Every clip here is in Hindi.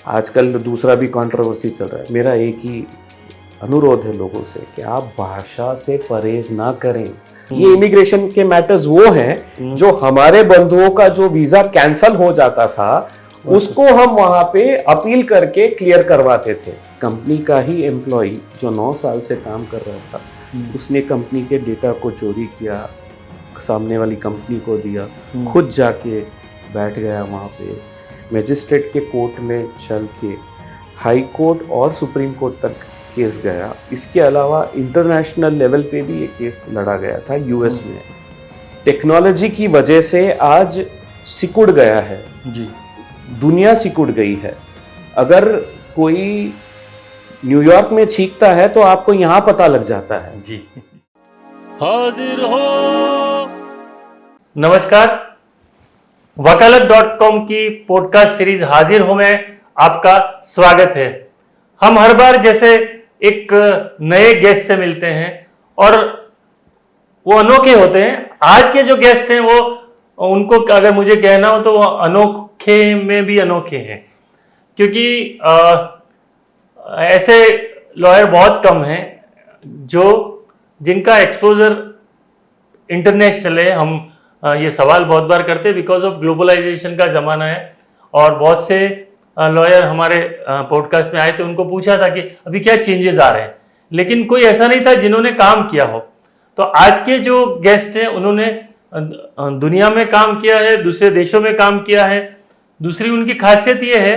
आजकल दूसरा भी कंट्रोवर्सी चल रहा है। मेरा एक ही अनुरोध है लोगों से कि आप भाषा से परहेज ना करें। ये इमिग्रेशन के मैटर्स वो हैं जो हमारे बंधुओं का जो वीजा कैंसल हो जाता था उसको हम वहां पे अपील करके क्लियर करवाते थे। कंपनी का ही एम्प्लॉय जो 9 साल से काम कर रहा था, उसने कंपनी के डेटा को चोरी किया, सामने वाली कंपनी को दिया, खुद जाके बैठ गया वहाँ पे, मैजिस्ट्रेट के कोर्ट में चल के हाई कोर्ट और सुप्रीम कोर्ट तक केस गया। इसके अलावा इंटरनेशनल लेवल पे भी ये केस लड़ा गया था यूएस में। टेक्नोलॉजी की वजह से आज सिकुड़ गया है जी, दुनिया सिकुड़ गई है। अगर कोई न्यूयॉर्क में छींकता है तो आपको यहाँ पता लग जाता है जी। हाजिर हो। नमस्कार, वकालत.com की पॉडकास्ट सीरीज हाजिर हो में आपका स्वागत है। हम हर बार जैसे एक नए गेस्ट से मिलते हैं और वो अनोखे होते हैं। आज के जो गेस्ट हैं वो उनको अगर मुझे कहना हो तो वो अनोखे में भी अनोखे हैं, क्योंकि ऐसे लॉयर बहुत कम हैं जो जिनका एक्सपोजर इंटरनेशनल है। हम ये सवाल बहुत बार करते हैं, बिकॉज ऑफ ग्लोबलाइजेशन का ज़माना है और बहुत से लॉयर हमारे पॉडकास्ट में आए थे, उनको पूछा था कि अभी क्या चेंजेस आ रहे हैं, लेकिन कोई ऐसा नहीं था जिन्होंने काम किया हो। तो आज के जो गेस्ट हैं उन्होंने दुनिया में काम किया है, दूसरे देशों में काम किया है। दूसरी उनकी खासियत ये है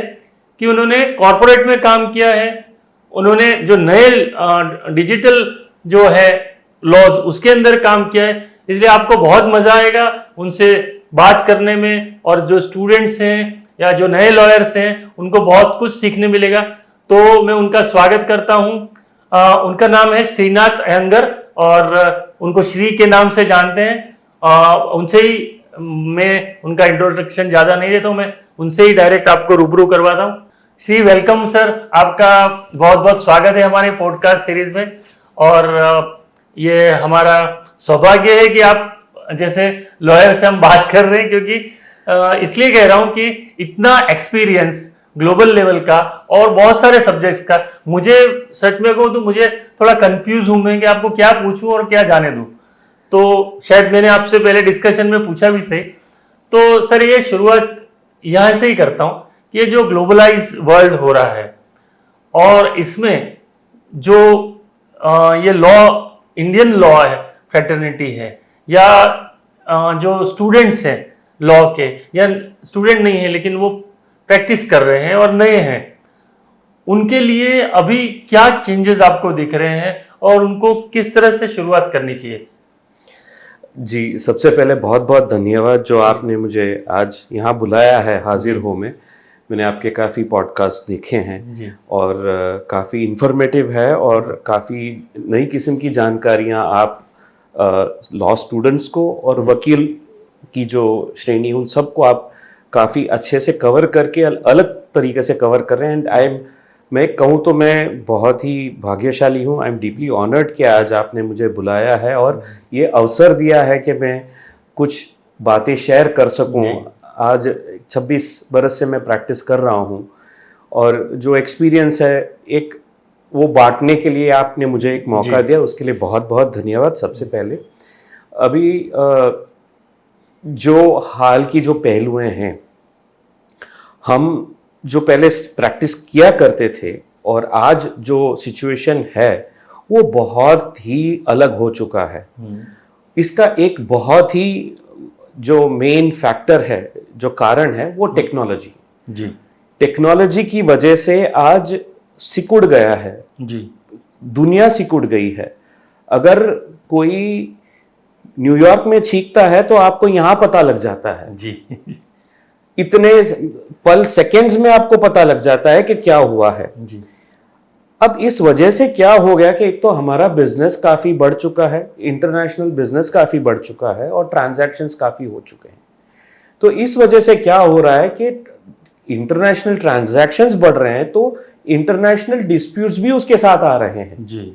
कि उन्होंने कॉरपोरेट में काम किया है, उन्होंने जो नए डिजिटल जो है लॉज उसके अंदर काम किया है। इसलिए आपको बहुत मजा आएगा उनसे बात करने में, और जो स्टूडेंट्स हैं या जो नए लॉयर्स हैं उनको बहुत कुछ सीखने मिलेगा। तो मैं उनका स्वागत करता हूं। उनका नाम है श्रीनाथ अयंगर और उनको श्री के नाम से जानते हैं। उनसे ही मैं उनका इंट्रोडक्शन ज़्यादा नहीं देता हूं, मैं उनसे ही डायरेक्ट आपको रूबरू करवाता हूं। श्री, वेलकम सर, आपका बहुत बहुत स्वागत है हमारे पॉडकास्ट सीरीज में। और ये हमारा सौभाग्य है कि आप जैसे लॉयर से हम बात कर रहे हैं, क्योंकि इसलिए कह रहा हूं कि इतना एक्सपीरियंस ग्लोबल लेवल का और बहुत सारे सब्जेक्ट्स का, मुझे सच में कहूं तो मुझे थोड़ा कंफ्यूज हूं मैं कि आपको क्या पूछूं और क्या जाने दूं। तो शायद मैंने आपसे पहले डिस्कशन में पूछा भी सही। तो सर, ये शुरुआत यहां से ही करता हूं कि ये जो ग्लोबलाइज वर्ल्ड हो रहा है और इसमें जो ये लॉ, इंडियन लॉ है, फ्रेटर्निटी है, या जो स्टूडेंट्स हैं लॉ के, या स्टूडेंट नहीं है लेकिन वो प्रैक्टिस कर रहे हैं और नए हैं, उनके लिए अभी क्या चेंजेस आपको दिख रहे हैं और उनको किस तरह से शुरुआत करनी चाहिए? जी, सबसे पहले बहुत बहुत धन्यवाद जो आपने मुझे आज यहाँ बुलाया है हाजिर हो में। मैंने आपके काफ़ी पॉडकास्ट देखे हैं और काफ़ी इन्फॉर्मेटिव है और काफ़ी नई किस्म की जानकारियाँ आप लॉ स्टूडेंट्स को और वकील की जो श्रेणी उन सबको आप काफ़ी अच्छे से कवर करके अलग तरीके से कवर कर रहे हैं। एंड मैं कहूँ तो मैं बहुत ही भाग्यशाली हूँ। आई एम डीपली ऑनर्ड कि आज आपने मुझे बुलाया है और ये अवसर दिया है कि मैं कुछ बातें शेयर कर सकूँ। आज 26 बरस से मैं प्रैक्टिस कर रहा हूँ और जो एक्सपीरियंस है एक वो बांटने के लिए आपने मुझे एक मौका दिया, उसके लिए बहुत बहुत धन्यवाद। सबसे पहले अभी जो हाल की जो पहलुएं हैं, हम जो पहले प्रैक्टिस किया करते थे और आज जो सिचुएशन है वो बहुत ही अलग हो चुका है। इसका एक बहुत ही जो मेन फैक्टर है, जो कारण है, वो टेक्नोलॉजी जी। टेक्नोलॉजी की वजह से आज सिकुड़ गया है जी, दुनिया सिकुड़ गई है। अगर कोई न्यूयॉर्क में छींकता है तो आपको यहां पता लग जाता है जी। इतने पल, सेकंड्स में आपको पता लग जाता है कि क्या हुआ है जी। अब इस वजह से क्या हो गया कि एक तो हमारा बिजनेस काफी बढ़ चुका है, इंटरनेशनल बिजनेस काफी बढ़ चुका है और ट्रांजैक्शंस काफी हो चुके हैं। तो इस वजह से क्या हो रहा है कि इंटरनेशनल ट्रांजैक्शंस बढ़ रहे हैं तो इंटरनेशनल डिस्प्यूट्स भी उसके साथ आ रहे हैं जी।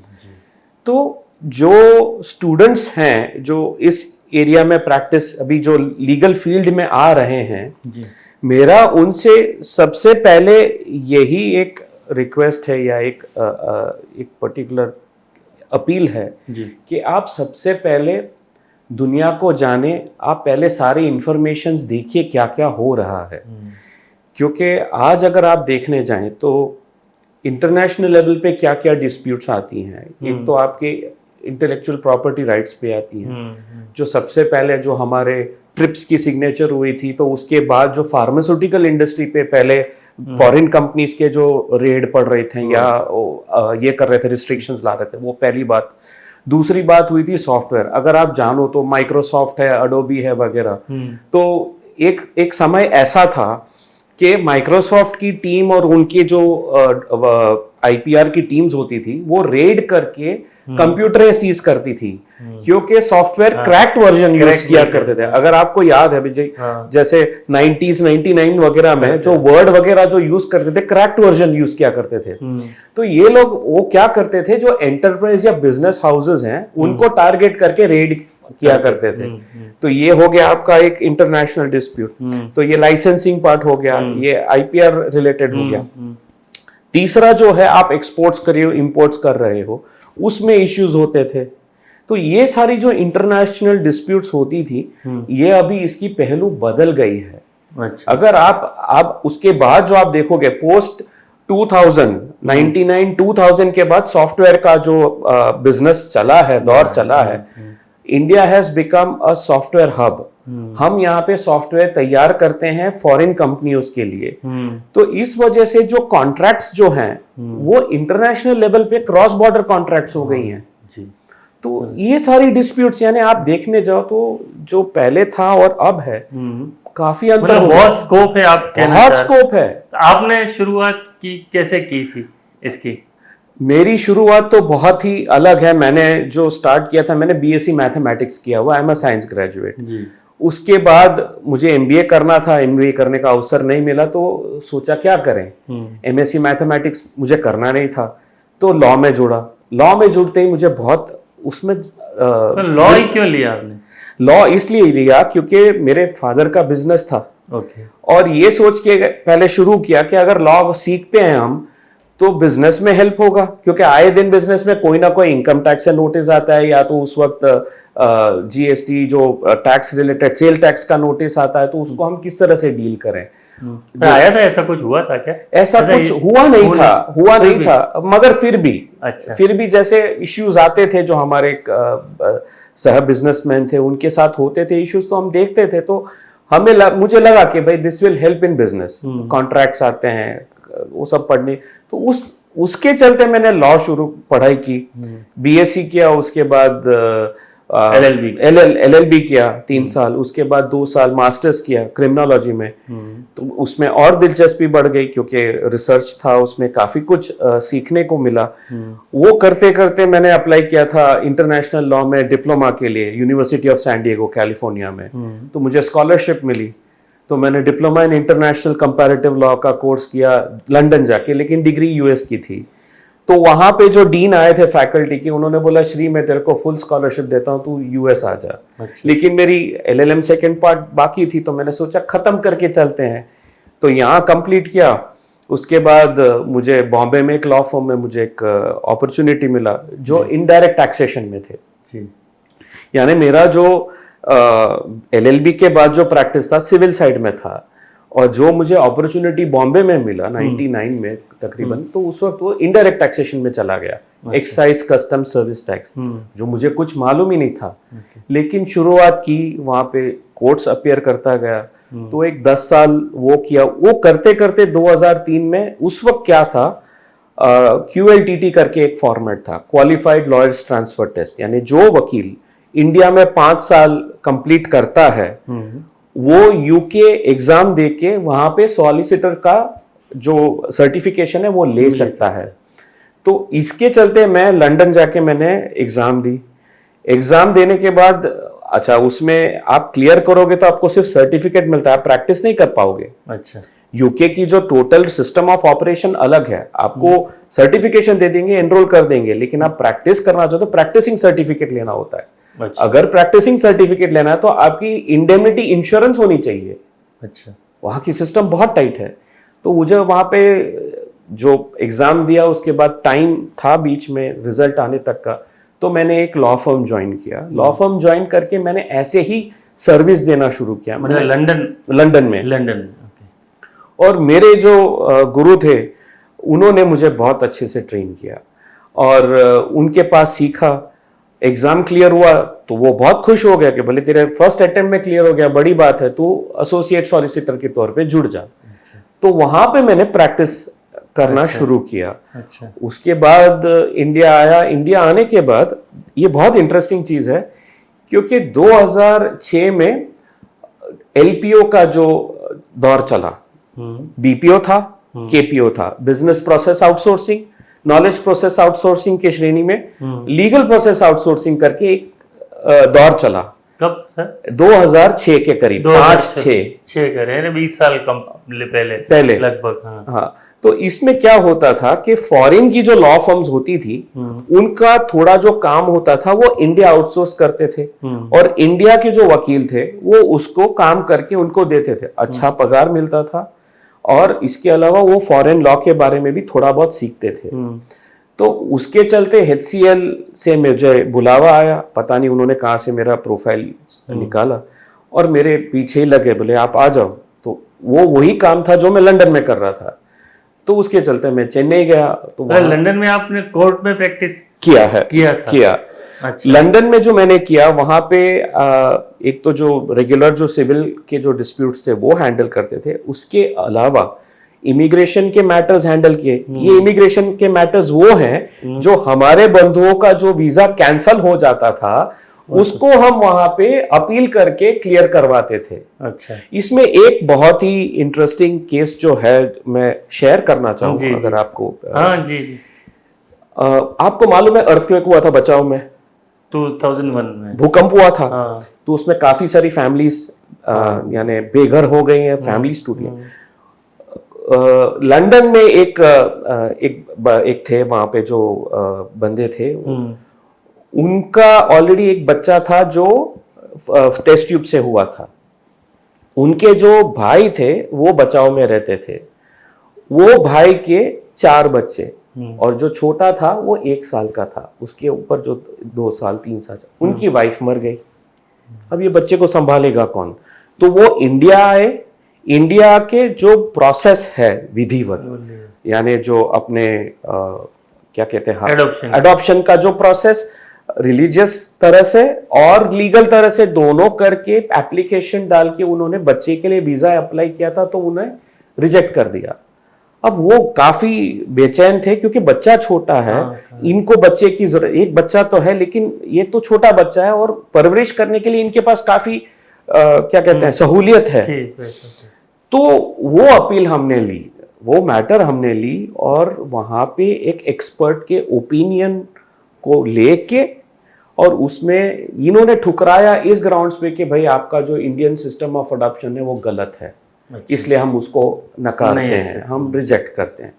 तो जो स्टूडेंट्स हैं जो इस एरिया में प्रैक्टिस, अभी जो लीगल फील्ड में आ रहे हैं जी, मेरा उनसे सबसे पहले यही एक रिक्वेस्ट है या एक पर्टिकुलर अपील है जी कि आप सबसे पहले दुनिया को जाने, आप पहले सारी इंफॉर्मेशंस देखिए क्या क्या हो रहा है। क्योंकि आज अगर आप देखने जाएं तो इंटरनेशनल लेवल पे क्या क्या डिस्प्यूट्स आती हैं। एक तो आपके इंटेलेक्चुअल प्रॉपर्टी राइट्स पे आती हैं, जो सबसे पहले जो हमारे ट्रिप्स की सिग्नेचर हुई थी, तो उसके बाद जो फार्मास्यूटिकल इंडस्ट्री पे पहले फॉरेन कंपनीज के जो रेड पड़ रहे थे या ये कर रहे थे, रिस्ट्रिक्शंस ला रहे थे, वो पहली बात। दूसरी बात हुई थी सॉफ्टवेयर। अगर आप जानो तो माइक्रोसॉफ्ट है, अडोबी है वगैरह। तो एक समय ऐसा था कि माइक्रोसॉफ्ट की टीम और उनके जो आईपीआर की टीम्स होती थी वो रेड करके कंप्यूटरें सीज करती थी, क्योंकि सॉफ्टवेयर क्रैक्ड वर्जन यूज किया करते थे। अगर आपको याद है विजय, जैसे 90s 99 वगैरह में जो वर्ड वगैरह जो यूज करते थे, क्रैक्ड वर्जन यूज किया करते थे। तो ये लोग वो क्या करते थे, जो एंटरप्राइज या बिजनेस हाउसेज हैं उनको टारगेट करके रेड किया करते थे। तो ये हो गया आपका एक इंटरनेशनल डिस्प्यूट। तो ये लाइसेंसिंग पार्ट हो गया, ये आईपीआर रिलेटेड हो गया। तीसरा जो है, आप एक्सपोर्ट्स कर रहे हो, इंपोर्ट्स कर रहे हो, उसमें इश्यूज होते थे। तो ये सारी जो इंटरनेशनल डिस्प्यूट्स होती थी, ये अभी इसकी पहलू बदल गई है। अच्छा। अगर आप उसके बाद जो आप देखोगे पोस्ट 2000 के बाद सॉफ्टवेयर का जो बिजनेस चला है, दौर चला है, India has become a software hub. हम यहाँ पे सॉफ्टवेयर तैयार करते हैं फॉरेन कंपनियों के लिए। तो इस वजह से जो कॉन्ट्रैक्ट्स जो हैं वो इंटरनेशनल लेवल पे क्रॉस बॉर्डर कॉन्ट्रैक्ट्स हो गई हैं। तो ये सारी डिस्प्यूट्स, यानी आप देखने जाओ तो जो पहले था और अब है, काफी अंतर, मतलब बहुत स्कोप है, आप बहुत स्कोप है। आपने शुरुआत की कैसे की थी इसकी? मेरी शुरुआत तो बहुत ही अलग है। मैंने जो स्टार्ट किया था, मैंने बीएससी मैथमेटिक्स किया हुआ, I am a science graduate. उसके बाद मुझे एमबीए करना था, एमबीए करने का अवसर नहीं मिला, तो सोचा क्या करें। एमएससी मैथमेटिक्स मुझे करना नहीं था, तो लॉ में जुड़ा। लॉ में जुड़ते ही मुझे बहुत उसमें लॉ ही क्यों लिया आपने? लॉ इसलिए लिया क्योंकि मेरे फादर का बिजनेस था। और ये सोच के पहले शुरू किया कि अगर लॉ सीखते हैं हम तो बिजनेस में हेल्प होगा, क्योंकि आए दिन बिजनेस में कोई ना कोई इनकम टैक्स से नोटिस आता है, या तो उस वक्त जीएसटी जो टैक्स रिलेटेड सेल टैक्स का नोटिस आता है, तो उसको हम किस तरह से डील करें। आया था, ऐसा कुछ हुआ था क्या? ऐसा कुछ हुआ नहीं था, मगर फिर भी जैसे इश्यूज आते थे जो हमारे सह बिजनेसमैन थे उनके साथ होते थे इश्यूज, तो हम देखते थे। तो मुझे लगा कि भाई this will help in business, contracts आते हैं वो सब पढ़ने। तो उसके चलते मैंने लॉ पढ़ाई की, बीएससी किया, उसके बाद एलएलबी किया 3 साल, उसके बाद 2 साल मास्टर्स किया क्रिमिनोलॉजी में। तो उसमें और दिलचस्पी बढ़ गई क्योंकि रिसर्च था, उसमें काफी कुछ सीखने को मिला। वो करते करते मैंने अप्लाई किया था इंटरनेशनल लॉ में डिप्लोमा के लिए, university of San Diego California में। तो मुझे स्कॉलरशिप मिली, तो मैंने diploma in international comparative law का कोर्स किया लंदन जाके, लेकिन डिग्री यूएस की थी। तो वहां पे जो डीन आए थे फैकल्टी के, उन्होंने बोला श्री मैं तेरे को फुल स्कॉलरशिप देता हूं, तू यूएस आ जा। लेकिन मेरी एलएलएम सेकंड पार्ट बाकी थी, तो मैंने सोचा खत्म करके चलते हैं, तो यहाँ कंप्लीट किया। उसके बाद मुझे बॉम्बे में एक लॉ फर्म में मुझे एक अपॉर्चुनिटी मिला जो इनडायरेक्ट टैक्सेशन में थे। यानी मेरा जो एलएलबी के बाद जो प्रैक्टिस था सिविल साइड में था, और जो मुझे अपॉर्चुनिटी बॉम्बे में मिला 99 में तकरीबन, तो उस वक्त वो इनडायरेक्ट टैक्सेशन में चला गया। एक्साइज कस्टम सर्विस टैक्स, जो मुझे कुछ मालूम ही नहीं था। लेकिन शुरुआत की, वहां पे कोर्ट्स अपीयर करता गया, तो एक 10 साल वो किया। वो करते करते 2003 में, उस वक्त क्या था, QLTT करके एक फॉर्मेट था, क्वालिफाइड लॉयर्स ट्रांसफर टेस्ट। यानी जो वकील इंडिया में 5 साल कंप्लीट करता है वो यूके एग्जाम देके वहां पे सॉलिसिटर का जो सर्टिफिकेशन है वो ले सकता है। तो इसके चलते मैं लंदन जाके मैंने एग्जाम दी। एग्जाम देने के बाद, अच्छा, उसमें आप क्लियर करोगे तो आपको सिर्फ सर्टिफिकेट मिलता है, आप प्रैक्टिस नहीं कर पाओगे। अच्छा, यूके की जो टोटल सिस्टम ऑफ ऑपरेशन अलग है, आपको सर्टिफिकेशन दे देंगे, एनरोल कर देंगे, लेकिन आप प्रैक्टिस करना चाहो तो प्रैक्टिसिंग सर्टिफिकेट लेना होता है। अच्छा। अगर प्रैक्टिसिंग सर्टिफिकेट लेना है तो आपकी इंडेमनिटी इंश्योरेंस होनी चाहिए। अच्छा। वहाँ की सिस्टम बहुत टाइट है। तो मुझे वहाँ पे जो एग्ज़ाम दिया उसके बाद टाइम था बीच में रिजल्ट आने तक का, तो मैंने एक लॉ फर्म ज्वाइन किया। लॉ फर्म ज्वाइन करके मैंने ऐसे ही सर्विस देना शुरू किया। मतलब लंदन में। ओके। और मेरे जो गुरु थे उन्होंने मुझे बहुत अच्छे से ट्रेन किया और उनके पास सीखा। एग्जाम क्लियर हुआ तो वो बहुत खुश हो गया कि भले तेरे फर्स्ट अटेम्प्ट में क्लियर हो गया, बड़ी बात है, तू एसोसिएट सॉलिसिटर के तौर पे जुड़ जा। तो वहां पे मैंने प्रैक्टिस करना शुरू किया। उसके बाद इंडिया आया। इंडिया आने के बाद ये बहुत इंटरेस्टिंग चीज है क्योंकि 2006 में एलपीओ का जो दौर चला, बीपीओ था, केपीओ था, business process outsourcing, knowledge process outsourcing के श्रेणी में लीगल प्रोसेस आउटसोर्सिंग करके एक दौर चला। कब सर? 2006 के करीब, 5-6 करे 20 साल कम पहले लगभग। हाँ। तो इसमें क्या होता था कि फॉरेन की जो लॉ फर्म्स होती थी उनका थोड़ा जो काम होता था वो इंडिया आउटसोर्स करते थे और इंडिया के जो वकील थे वो उसको काम करके उनको देते थे। अच्छा पगार मिलता था और इसके अलावा वो फॉरेन लॉ के बारे में भी थोड़ा बहुत सीखते थे। तो उसके चलते HCL से मुझे बुलावा आया, पता नहीं उन्होंने कहाँ से मेरा प्रोफाइल निकाला और मेरे पीछे ही लगे, बोले आप आ जाओ। तो वो वही काम था जो मैं लंदन में कर रहा था। तो उसके चलते मैं चेन्नई गया। तो लंदन में आपने कोर्ट में प्रैक्टिस किया। अच्छा। लंदन में जो मैंने किया वहां पे एक तो जो रेगुलर जो सिविल के जो डिस्प्यूट्स थे वो हैंडल करते थे, उसके अलावा इमिग्रेशन के मैटर्स हैंडल किए। ये इमिग्रेशन के मैटर्स वो हैं जो हमारे बंधुओं का जो वीजा कैंसल हो जाता था उसको हम वहां पे अपील करके क्लियर करवाते थे। अच्छा। इसमें एक बहुत ही इंटरेस्टिंग केस जो है मैं शेयर करना चाहूंगा अगर आपको। हाँ जी। आपको मालूम है अर्थक्वेक हुआ था बचाव में 2001 में, भूकंप हुआ था। तो उसमें काफी सारी फैमिलीज यानी बेघर हो गई हैं, फैमिलीज टूटी हैं। लंदन में एक थे वहां पे जो बंदे थे, उनका ऑलरेडी एक बच्चा था जो टेस्ट ट्यूब से हुआ था। उनके जो भाई थे वो बचाव में रहते थे। वो भाई के 4 बच्चे और जो छोटा था वो 1 साल का था, उसके ऊपर जो 2 साल 3 साल, उनकी वाइफ मर गई। अब ये बच्चे को संभालेगा कौन? तो वो इंडिया आए। इंडिया के जो प्रोसेस है विधिवत, यानी जो अपने क्या कहते हैं एडॉप्शन का जो प्रोसेस, रिलीजियस तरह से और लीगल तरह से दोनों करके एप्लीकेशन डाल के उन्होंने बच्चे के लिए वीजा अप्लाई किया था तो उन्हें रिजेक्ट कर दिया। अब वो काफी बेचैन थे क्योंकि बच्चा छोटा है। इनको बच्चे की जरूरत, एक बच्चा तो है लेकिन ये तो छोटा बच्चा है और परवरिश करने के लिए इनके पास काफी क्या कहते हैं सहूलियत है। तो वो अपील हमने ली, वो मैटर हमने ली और वहां पे एक एक्सपर्ट के ओपिनियन को लेके और उसमें इन्होंने ठुकराया इस ग्राउंड्स पे कि भाई आपका जो इंडियन सिस्टम ऑफ अडॉप्शन है वो गलत है। अच्छा। इसलिए हम उसको नकारते हैं, हम रिजेक्ट करते हैं।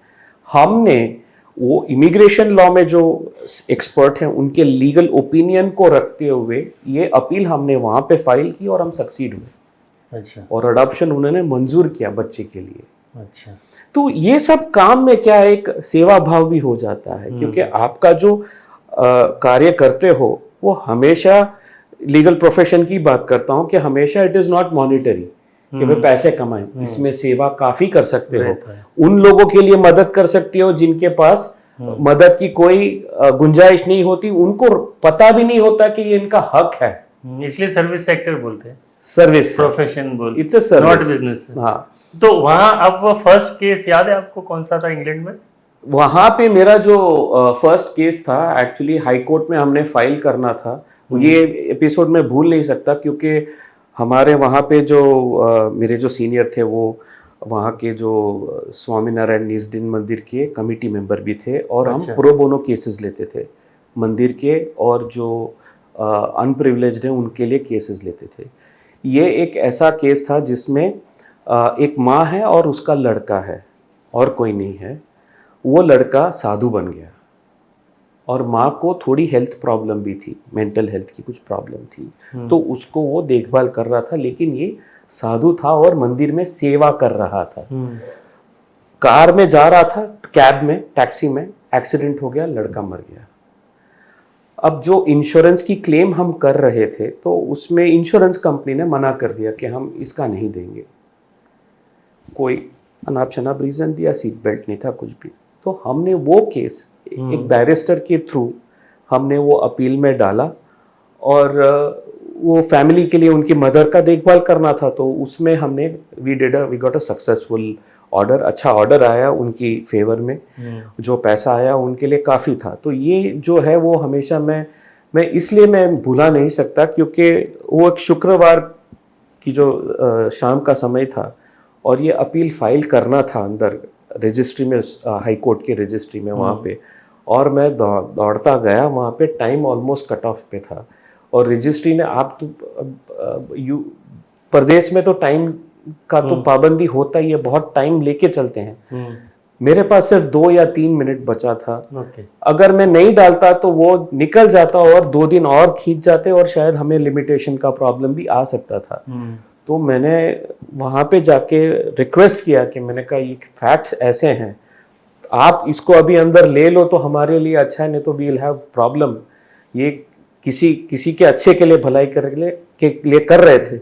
हमने वो इमिग्रेशन लॉ में जो एक्सपर्ट हैं उनके लीगल ओपिनियन को रखते हुए ये अपील हमने वहां पे फाइल की और हम सक्सीड हुए। अच्छा। और अडॉप्शन उन्होंने मंजूर किया बच्चे के लिए। अच्छा। तो ये सब काम में क्या एक सेवा भाव भी हो जाता है क्योंकि आपका जो कार्य करते हो वो हमेशा, लीगल प्रोफेशन की बात करता हूं कि हमेशा इट इज नॉट मॉनिटरी कि भाई पैसे कमाएं। इसमें सेवा काफी कर सकते हो, उन लोगों के लिए मदद कर सकते हो जिनके पास मदद की कोई गुंजाइश नहीं होती, उनको पता भी नहीं होता कि ये इनका हक है। इसलिए सर्विस सेक्टर बोलते हैं, सर्विस प्रोफेशन बोलते, it's a service, not business. हाँ। तो वहां अब फर्स्ट केस याद है आपको कौन सा था इंग्लैंड में? वहां पे मेरा जो फर्स्ट केस था एक्चुअली हाई कोर्ट में हमने फाइल करना था। ये एपिसोड में भूल नहीं सकता क्योंकि हमारे वहाँ पे जो मेरे जो सीनियर थे वो वहाँ के जो स्वामीनारायण निजदिन मंदिर के कमेटी मेंबर भी थे और हम प्रो बोनो केसेस लेते थे मंदिर के, और जो अनप्रिविलेज्ड हैं उनके लिए केसेस लेते थे। ये एक ऐसा केस था जिसमें एक माँ है और उसका लड़का है और कोई नहीं है। वो लड़का साधु बन गया और माँ को थोड़ी हेल्थ प्रॉब्लम भी थी, मेंटल हेल्थ की कुछ प्रॉब्लम थी, तो उसको वो देखभाल कर रहा था। लेकिन ये साधु था और मंदिर में सेवा कर रहा था। हम्म, कार में जा रहा था, कैब में, टैक्सी में, एक्सीडेंट हो गया, लड़का मर गया। अब जो इंश्योरेंस की क्लेम हम कर रहे थे तो उसमें इंश्योरेंस कंपनी ने मना कर दिया कि हम इसका नहीं देंगे। कोई अनाप शनाप रीजन दिया, सीट बेल्ट नहीं था, कुछ भी। तो हमने वो केस एक बैरिस्टर के थ्रू हमने वो अपील में डाला और वो फैमिली के लिए उनकी मदर का देखभाल करना था, तो उसमें हमने we got a successful order. अच्छा ऑर्डर आया उनकी फेवर में, जो पैसा आया उनके लिए काफ़ी था। तो ये जो है वो हमेशा मैं इसलिए मैं भुला नहीं सकता, क्योंकि वो एक शुक्रवार की जो शाम का समय था और ये अपील फाइल करना था अंदर रजिस्ट्री में, हाई कोर्ट के रजिस्ट्री में वहाँ पे। और मैं दौड़ता गया वहाँ पे, टाइम ऑलमोस्ट कट ऑफ पे था और रजिस्ट्री ने, आप तो प्रदेश में तो टाइम का तो पाबंदी होता ही है, बहुत टाइम लेके चलते हैं। मेरे पास सिर्फ 2 या 3 मिनट बचा था। अगर मैं नहीं डालता तो वो निकल जाता और 2 दिन और खींच जाते और शायद हमें लिमिटेशन का प्रॉब्लम भी आ सकता था। तो मैंने वहाँ पे जाके रिक्वेस्ट किया कि मैंने कहा ये फैक्ट्स ऐसे हैं, आप इसको अभी अंदर ले लो तो हमारे लिए अच्छा है, नहीं तो वी विल हैव प्रॉब्लम। ये किसी के अच्छे के लिए, भलाई के लिए कर रहे थे।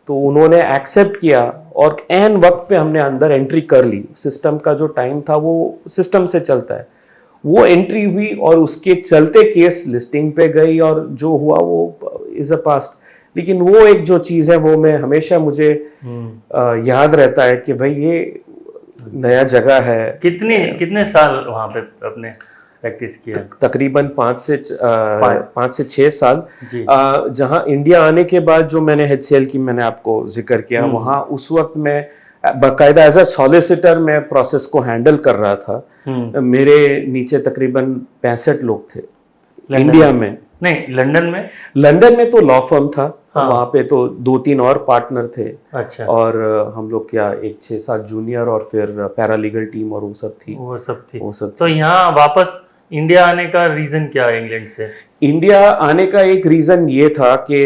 तो उन्होंने एक्सेप्ट किया और एन वक्त पे हमने अंदर एंट्री कर ली। सिस्टम का जो टाइम था वो सिस्टम से चलता है, वो एंट्री हुई और उसके चलते केस लिस्टिंग पे गई और जो हुआ वो इज अ पास्ट। लेकिन वो एक जो चीज़ है वो मैं हमेशा मुझे याद रहता है कि भाई ये नया जगह है। कितने साल वहाँ पे अपने प्रैक्टिस किया? तकरीबन 5 से 6 साल। जी। जहाँ इंडिया आने के बाद जो मैंने HCL की मैंने आपको जिक्र किया, वहाँ उस वक्त मैं बाकायदा एज अ सॉलिसिटर मैं प्रोसेस को हैंडल कर रहा था। मेरे नीचे तकरीबन 65 लोग थे इंडिया में। नहीं, लंदन में तो लॉ फर्म था। हाँ। वहाँ पे तो 2-3 और पार्टनर थे। अच्छा। और हम लोग क्या 6-7 जूनियर और फिर पैरालीगल टीम और वो सब थी। तो यहाँ वापस इंडिया आने का रीजन क्या है? इंग्लैंड से इंडिया आने का एक रीजन ये था कि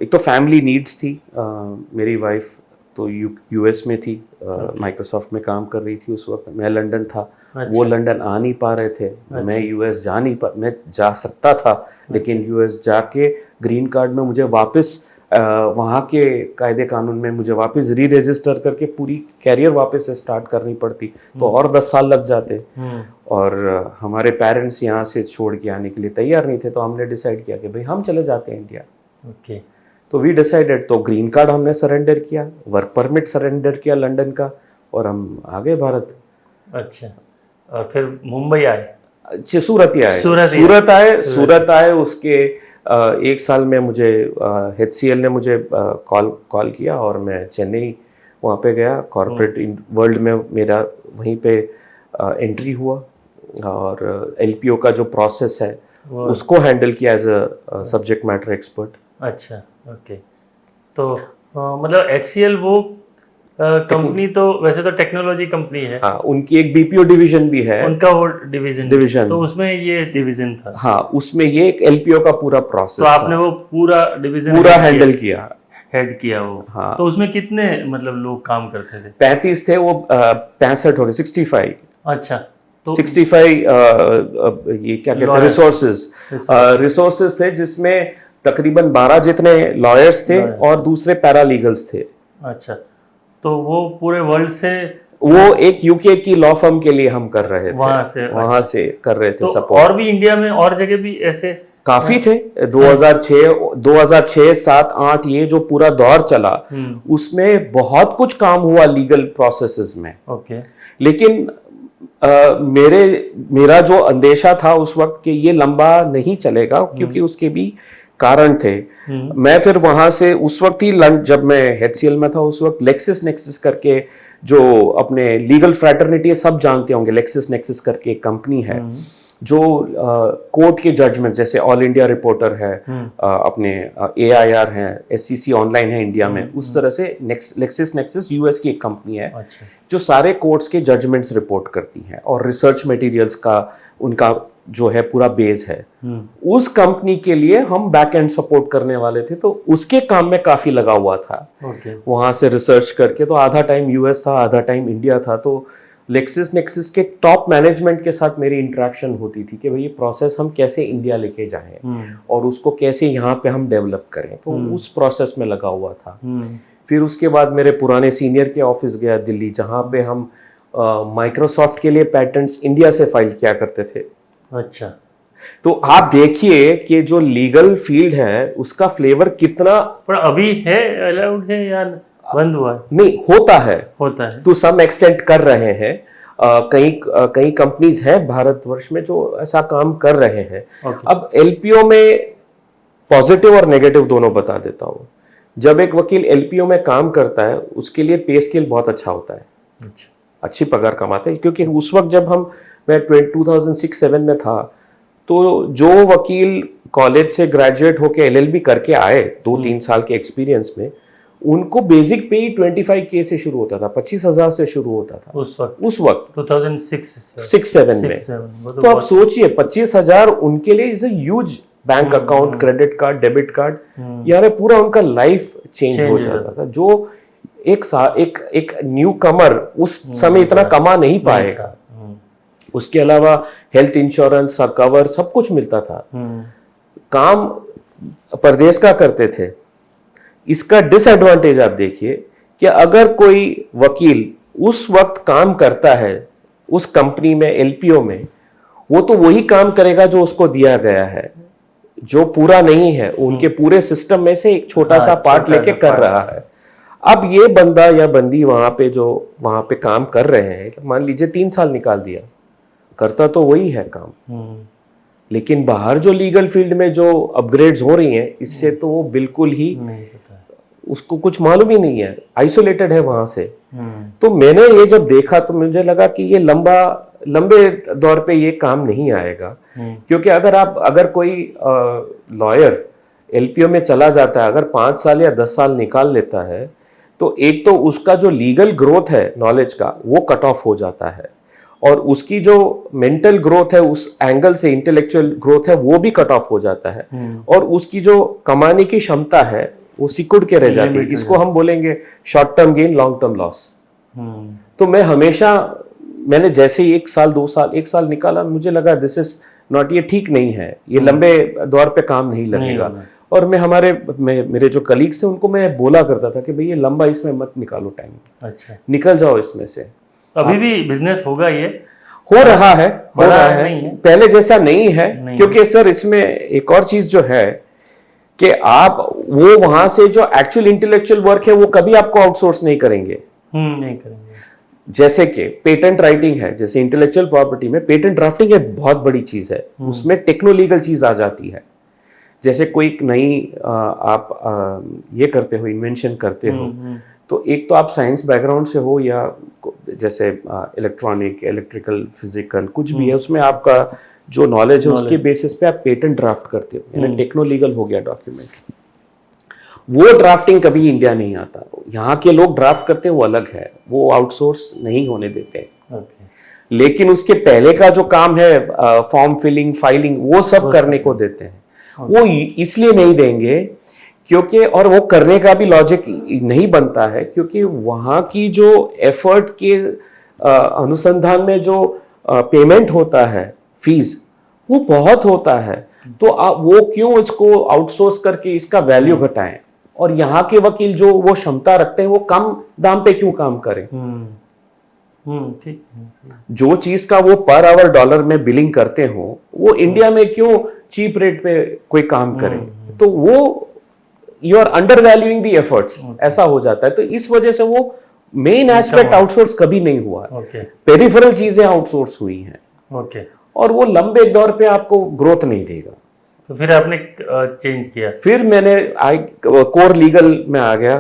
एक तो फैमिली नीड्स थी। मेरी वाइफ तो US में थी, माइक्रोसॉफ्ट में काम कर रही थी उस वक्त। मैं लंदन था। अच्छा। वो लंदन आ नहीं पा रहे थे। अच्छा। मैं US मैं जा सकता था। अच्छा। लेकिन US जाके ग्रीन कार्ड में मुझे वापस वहाँ के कायदे कानून में मुझे वापस री रजिस्टर करके पूरी कैरियर वापस से स्टार्ट करनी पड़ती, तो और 10 साल लग जाते। और हमारे पेरेंट्स यहाँ से छोड़ के आने के लिए तैयार नहीं थे, तो हमने डिसाइड किया कि भाई हम चले जाते हैं इंडिया। ओके। तो वी डिसाइडेड, तो ग्रीन कार्ड हमने सरेंडर किया, वर्क परमिट सरेंडर किया लंदन का, और हम आ गए भारत। अच्छा। और फिर मुंबई आए? सूरत आए। उसके 1 साल में मुझे HCL ने मुझे कॉल किया और मैं चेन्नई वहाँ पे गया। कॉर्पोरेट वर्ल्ड में मेरा वहीं पे एंट्री हुआ और LPO का जो प्रोसेस है उसको हैंडल किया as a subject matter expert. अच्छा, ओके। तो मतलब HCL वो कंपनी तो वैसे तो टेक्नोलॉजी कंपनी है। हाँ, उनकी एक BPO डिवीजन भी है। उनका वो डिवीजन तो उसमें ये डिवीजन था। हाँ, उसमें ये एक LPO का पूरा प्रोसेस। तो आपने वो पूरा डिवीजन पूरा हैंडल किया, हेड किया वो। हाँ। तो उसमें कितने मतलब लोग काम करते थे? 35 थे, वो 65 हो गए, 65। अच्छा। तो 65 ये क्या कहते हैं, रिसोर्सेज थे, जिसमें तकरीबन 12 जितने लॉयर्स थे और दूसरे पैरालीगल्स थे। अच्छा। तो वो पूरे वर्ल्ड से, वो एक UK की लॉ फर्म के लिए हम कर रहे थे, वहां से कर रहे थे तो सपोर्ट। और भी इंडिया में और जगह भी ऐसे काफी थे। 2006, 7, 8 ये जो पूरा दौर चला उसमें बहुत कुछ काम हुआ लीगल प्रोसेसेस में। ओके। लेकिन मेरा जो अंदेशा था उस वक्त कि ये लंबा नहीं चलेगा, क्योंकि उसके भी कारण थे। मैं फिर वहां से उस वक्त ही जब मैं HCL में था उस वक्त लेक्सिस नेक्सिस करके, जो अपने लीगल फ्रैटर्निटी सब जानते होंगे, लेक्सिस नेक्सिस करके एक कंपनी है, जो कोर्ट के जजमेंट, जैसे ऑल इंडिया रिपोर्टर है, अपने AIR है, SCC ऑनलाइन है इंडिया में, उस तरह से लेक्सिस यूएस की एक कंपनी है। अच्छा। जो सारे कोर्ट्स के जजमेंट्स रिपोर्ट करती है और रिसर्च मटेरियल्स का उनका जो है पूरा बेस है। उस कंपनी के लिए हम बैक एंड सपोर्ट करने वाले थे, तो उसके काम में काफी लगा हुआ था। वहां से रिसर्च करके, तो आधा टाइम यूएस था, आधा टाइम इंडिया था। तो लेक्सिस के टॉप मैनेजमेंट के साथ मेरी इंटरेक्शन होती थी कि भाई ये प्रोसेस हम कैसे इंडिया लेके जाएं और उसको कैसे यहाँ पे हम डेवलप करें। तो उस प्रोसेस में लगा हुआ था। फिर उसके बाद मेरे पुराने सीनियर के ऑफिस गया दिल्ली, जहाँ पे हम माइक्रोसॉफ्ट के लिए पैटेंट्स इंडिया से फाइल किया करते थे। अच्छा। तो आप देखिए कि जो लीगल फील्ड है उसका फ्लेवर कितना। पर अभी है, अलाउड है या बंद हुआ है? नहीं, होता है टू सम एक्सटेंट कर रहे हैं। कई कंपनीज हैं भारतवर्ष में जो ऐसा काम कर रहे हैं। अब LPO में पॉजिटिव और नेगेटिव दोनों बता देता हूं। जब एक वकील LPO में काम करता है उसके लिए पे स्केल बहुत अच्छा होता है। अच्छा। अच्छी पगार कमाते हैं, क्योंकि उस वक्त जब मैं 2006-07 में था, तो जो वकील कॉलेज से ग्रेजुएट होके LLB करके आए 2-3 साल के एक्सपीरियंस में, उनको बेसिक पे ही 25K से शुरू होता था, 25,000 से शुरू होता था उस वक्त 2006-07 में। तो आप सोचिए 25,000 उनके लिए is a huge. Bank account, credit card, debit card, यार पूरा उनका लाइफ चेंज हो जाता था। जो एक न्यू कमर उस समय इतना कमा नहीं पाएगा। उसके अलावा हेल्थ इंश्योरेंस, कवर, सब कुछ मिलता था। काम परदेश का करते थे। इसका डिसएडवांटेज आप देखिए कि अगर कोई वकील उस वक्त काम करता है उस कंपनी में, LPO में, वो तो वही काम करेगा जो उसको दिया गया है। जो पूरा नहीं है उनके पूरे सिस्टम में से एक छोटा सा पार्ट लेके कर रहा है। अब ये बंदा या बंदी वहां पे काम कर रहे हैं, मान लीजिए 3 साल निकाल दिया, करता तो वही है काम, लेकिन बाहर जो लीगल फील्ड में जो अपग्रेड्स हो रही हैं, इससे तो वो बिल्कुल ही उसको कुछ मालूम ही नहीं है, आइसोलेटेड है वहां से। तो मैंने ये जब देखा तो मुझे लगा कि ये लंबे दौर पे ये काम नहीं आएगा। क्योंकि अगर कोई लॉयर LPO में चला जाता है, अगर 5 साल या 10 साल निकाल लेता है, तो एक तो उसका जो लीगल ग्रोथ है नॉलेज का, वो कट ऑफ हो जाता है, और उसकी जो मेंटल ग्रोथ है उस एंगल से, इंटेलेक्चुअल ग्रोथ है, वो भी कट ऑफ हो जाता है, और उसकी जो कमाने की क्षमता है वो सिकुड़ के रह जाती है। इसको हम बोलेंगे short term gain, long term loss. तो मैंने जैसे ही 1 साल 2 साल 1 साल निकाला, मुझे लगा दिस इज नॉट, ये ठीक नहीं है, ये लंबे दौर पे काम नहीं लगेगा। और मेरे जो कलीग्स थे उनको मैं बोला करता था कि भाई ये लंबा इसमें मत निकालो टाइम, अच्छा, निकल जाओ इसमें से। अभी भी बिजनेस होगा, ये हो रहा है, नहीं है, पहले जैसा नहीं है। क्योंकि सर इसमें एक और चीज जो है कि आप वो वहां से जो एक्चुअल इंटेलेक्चुअल वर्क है वो कभी आपको आउटसोर्स नहीं करेंगे। जैसे कि पेटेंट राइटिंग है, जैसे इंटेलेक्चुअल प्रॉपर्टी में पेटेंट ड्राफ्टिंग एक बहुत बड़ी चीज है, उसमें टेक्नो लीगल चीज आ जाती है। जैसे कोई नई ये करते हो, इन्वेंशन करते हो, तो एक तो आप साइंस बैकग्राउंड से हो, या जैसे इलेक्ट्रॉनिक, इलेक्ट्रिकल, फिजिकल, कुछ भी है, उसमें आपका जो नॉलेज है उसके बेसिस पे आप पेटेंट ड्राफ्ट करते हो, यानी टेक्नो लीगल हो गया डॉक्यूमेंट। वो ड्राफ्टिंग कभी इंडिया नहीं आता। यहाँ के लोग ड्राफ्ट करते हैं, वो अलग है, वो आउटसोर्स नहीं होने देते। लेकिन उसके पहले का जो काम है, फॉर्म फिलिंग, फाइलिंग, वो सब करने को देते हैं। वो इसलिए नहीं देंगे क्योंकि, और वो करने का भी लॉजिक नहीं बनता है, क्योंकि वहां की जो एफर्ट के अनुसंधान में जो पेमेंट होता है, फीस, वो बहुत होता है। तो वो क्यों इसको आउटसोर्स करके इसका वैल्यू घटाएं, और यहाँ के वकील जो वो क्षमता रखते हैं वो कम दाम पे क्यों काम करें। ठीक। जो चीज का वो पर आवर डॉलर में बिलिंग करते हो, वो इंडिया में क्यों चीप रेट पे कोई काम करे। तो वो you are undervaluing the efforts, ऐसा हो जाता है। तो इस वजह से वो मेन एस्पेक्ट आउटसोर्स कभी नहीं हुआ। पेरिफेरल चीजें आउटसोर्स हुई हैं, और वो लंबे दौर पे आपको ग्रोथ नहीं देगा। तो फिर आपने चेंज किया? फिर मैंने कोर लीगल में आ गया,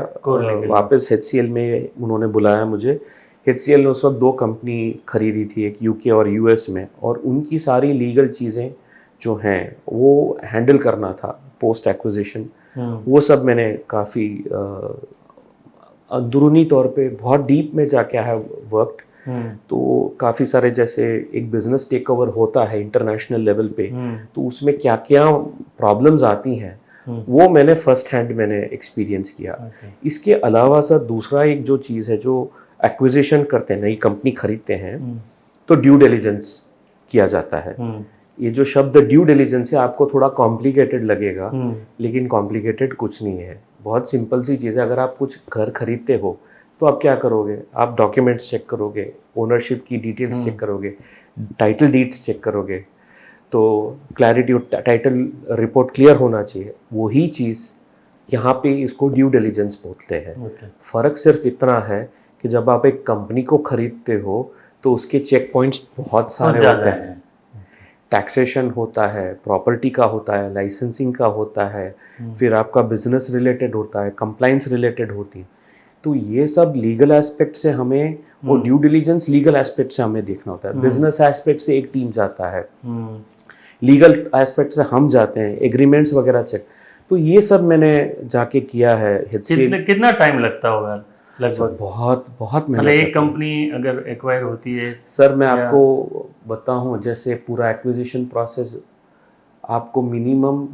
वापस HCL में उन्होंने बुलाया मुझे। HCL ने उस वक्त 2 कंपनी खरीदी थी, एक यूके और यूएस में, और उनकी सारी लीगल चीज़ें जो हैं वो हैंडल करना था पोस्ट एक्विजिशन। वो सब मैंने काफ़ी अंदरूनी तौर पे बहुत डीप में जाके है वर्कड। तो काफ़ी सारे, जैसे एक बिजनेस टेक ओवर होता है इंटरनेशनल लेवल पे, तो उसमें क्या क्या प्रॉब्लम्स आती हैं वो मैंने फर्स्ट हैंड मैंने एक्सपीरियंस किया। इसके अलावा सर दूसरा एक जो चीज़ है, जो एक्विजिशन करते हैं, नई कंपनी खरीदते हैं, तो ड्यू डिलिजेंस किया जाता है। ये जो शब्द ड्यू डिलिजेंस है आपको थोड़ा कॉम्प्लिकेटेड लगेगा, लेकिन कॉम्प्लिकेटेड कुछ नहीं है, बहुत सिंपल सी चीज़ है। अगर आप कुछ घर खरीदते हो तो आप क्या करोगे, आप डॉक्यूमेंट्स चेक करोगे, ओनरशिप की डिटेल्स चेक करोगे, टाइटल डीड्स चेक करोगे, तो क्लैरिटी टाइटल रिपोर्ट क्लियर होना चाहिए। वही चीज़ यहाँ पे इसको ड्यू डिलिजेंस बोलते हैं। फ़र्क सिर्फ इतना है कि जब आप एक कंपनी को खरीदते हो तो उसके चेक पॉइंट्स बहुत सारे होते हैं। टैक्सेशन होता है, प्रॉपर्टी का होता है, लाइसेंसिंग का होता है, फिर आपका बिजनेस रिलेटेड होता है, कंप्लाइंस रिलेटेड होती है। तो ये सब लीगल एस्पेक्ट से हमें, वो ड्यू डिलिजेंस लीगल एस्पेक्ट से हमें देखना होता है। बिजनेस एस्पेक्ट से एक टीम जाता है, लीगल एस्पेक्ट से हम जाते हैं, एग्रीमेंट्स वगैरह चेक। तो ये सब मैंने जाके किया है। कितना टाइम लगता होगा लगभग? बहुत बहुत मतलब एक कंपनी अगर एक्वायर होती है सर, मैं आपको बताऊं, जैसे पूरा एक्विजिशन प्रोसेस आपको मिनिमम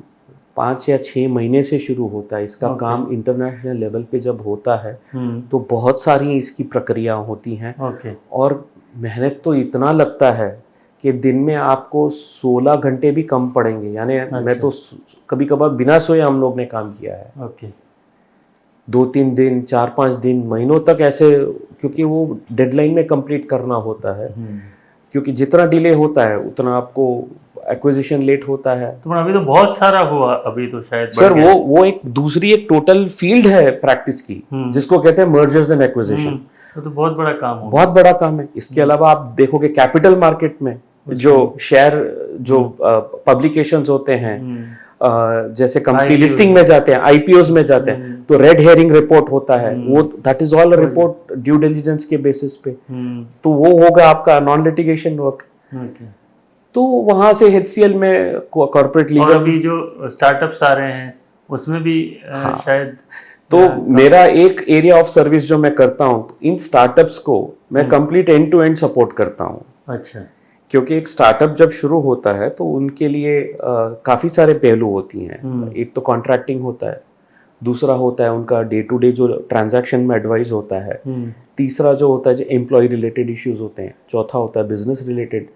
5 या 6 महीने से शुरू होता है। इसका काम इंटरनेशनल लेवल पे जब होता है तो बहुत सारी इसकी प्रक्रिया होती हैं, और मेहनत तो इतना लगता है कि दिन में आपको 16 घंटे भी कम पड़ेंगे। यानी मैं तो कभी कभार बिना सोए हम लोग ने काम किया है। 2-3 दिन, 4-5 दिन, महीनों तक ऐसे, क्योंकि वो डेडलाइन में कंप्लीट करना होता है। क्योंकि जितना डिले होता है उतना आपको एक्विजिशन लेट होता है। तो अभी तो बहुत सारा हुआ, अभी तो शायद सर वो एक दूसरी एक टोटल फील्ड है प्रैक्टिस की, जिसको कहते हैं मर्जर्स एंड एक्विजिशन। तो बहुत बड़ा काम है, बहुत बड़ा काम है। इसके अलावा आप देखोगे कैपिटल मार्केट में जो शेयर, जो पब्लिकेशंस होते हैं, जैसे कंपनी लिस्टिंग में जाते हैं, आईपीओज में जाते हैं, तो रेड हेयरिंग रिपोर्ट होता है, वो that is all report due diligence के बेसिस पे। तो वो होगा आपका नॉन लिटिगेशन वर्क। तो वहां से HCL में कॉर्पोरेट लीगल, और अभी जो स्टार्टअप्स आ रहे हैं उसमें भी शायद, तो मेरा एक एरिया ऑफ सर्विस जो मैं करता हूँ, इन स्टार्टअप्स को मैं complete end to end support करता हूँ। अच्छा। क्योंकि एक स्टार्टअप जब शुरू होता है तो उनके लिए काफ़ी सारे पहलू होती हैं। एक तो कॉन्ट्रैक्टिंग होता है, दूसरा होता है उनका डे टू डे जो ट्रांजैक्शन में एडवाइस होता है, तीसरा जो होता है जो एम्प्लॉय रिलेटेड इश्यूज होते हैं, चौथा होता है business related.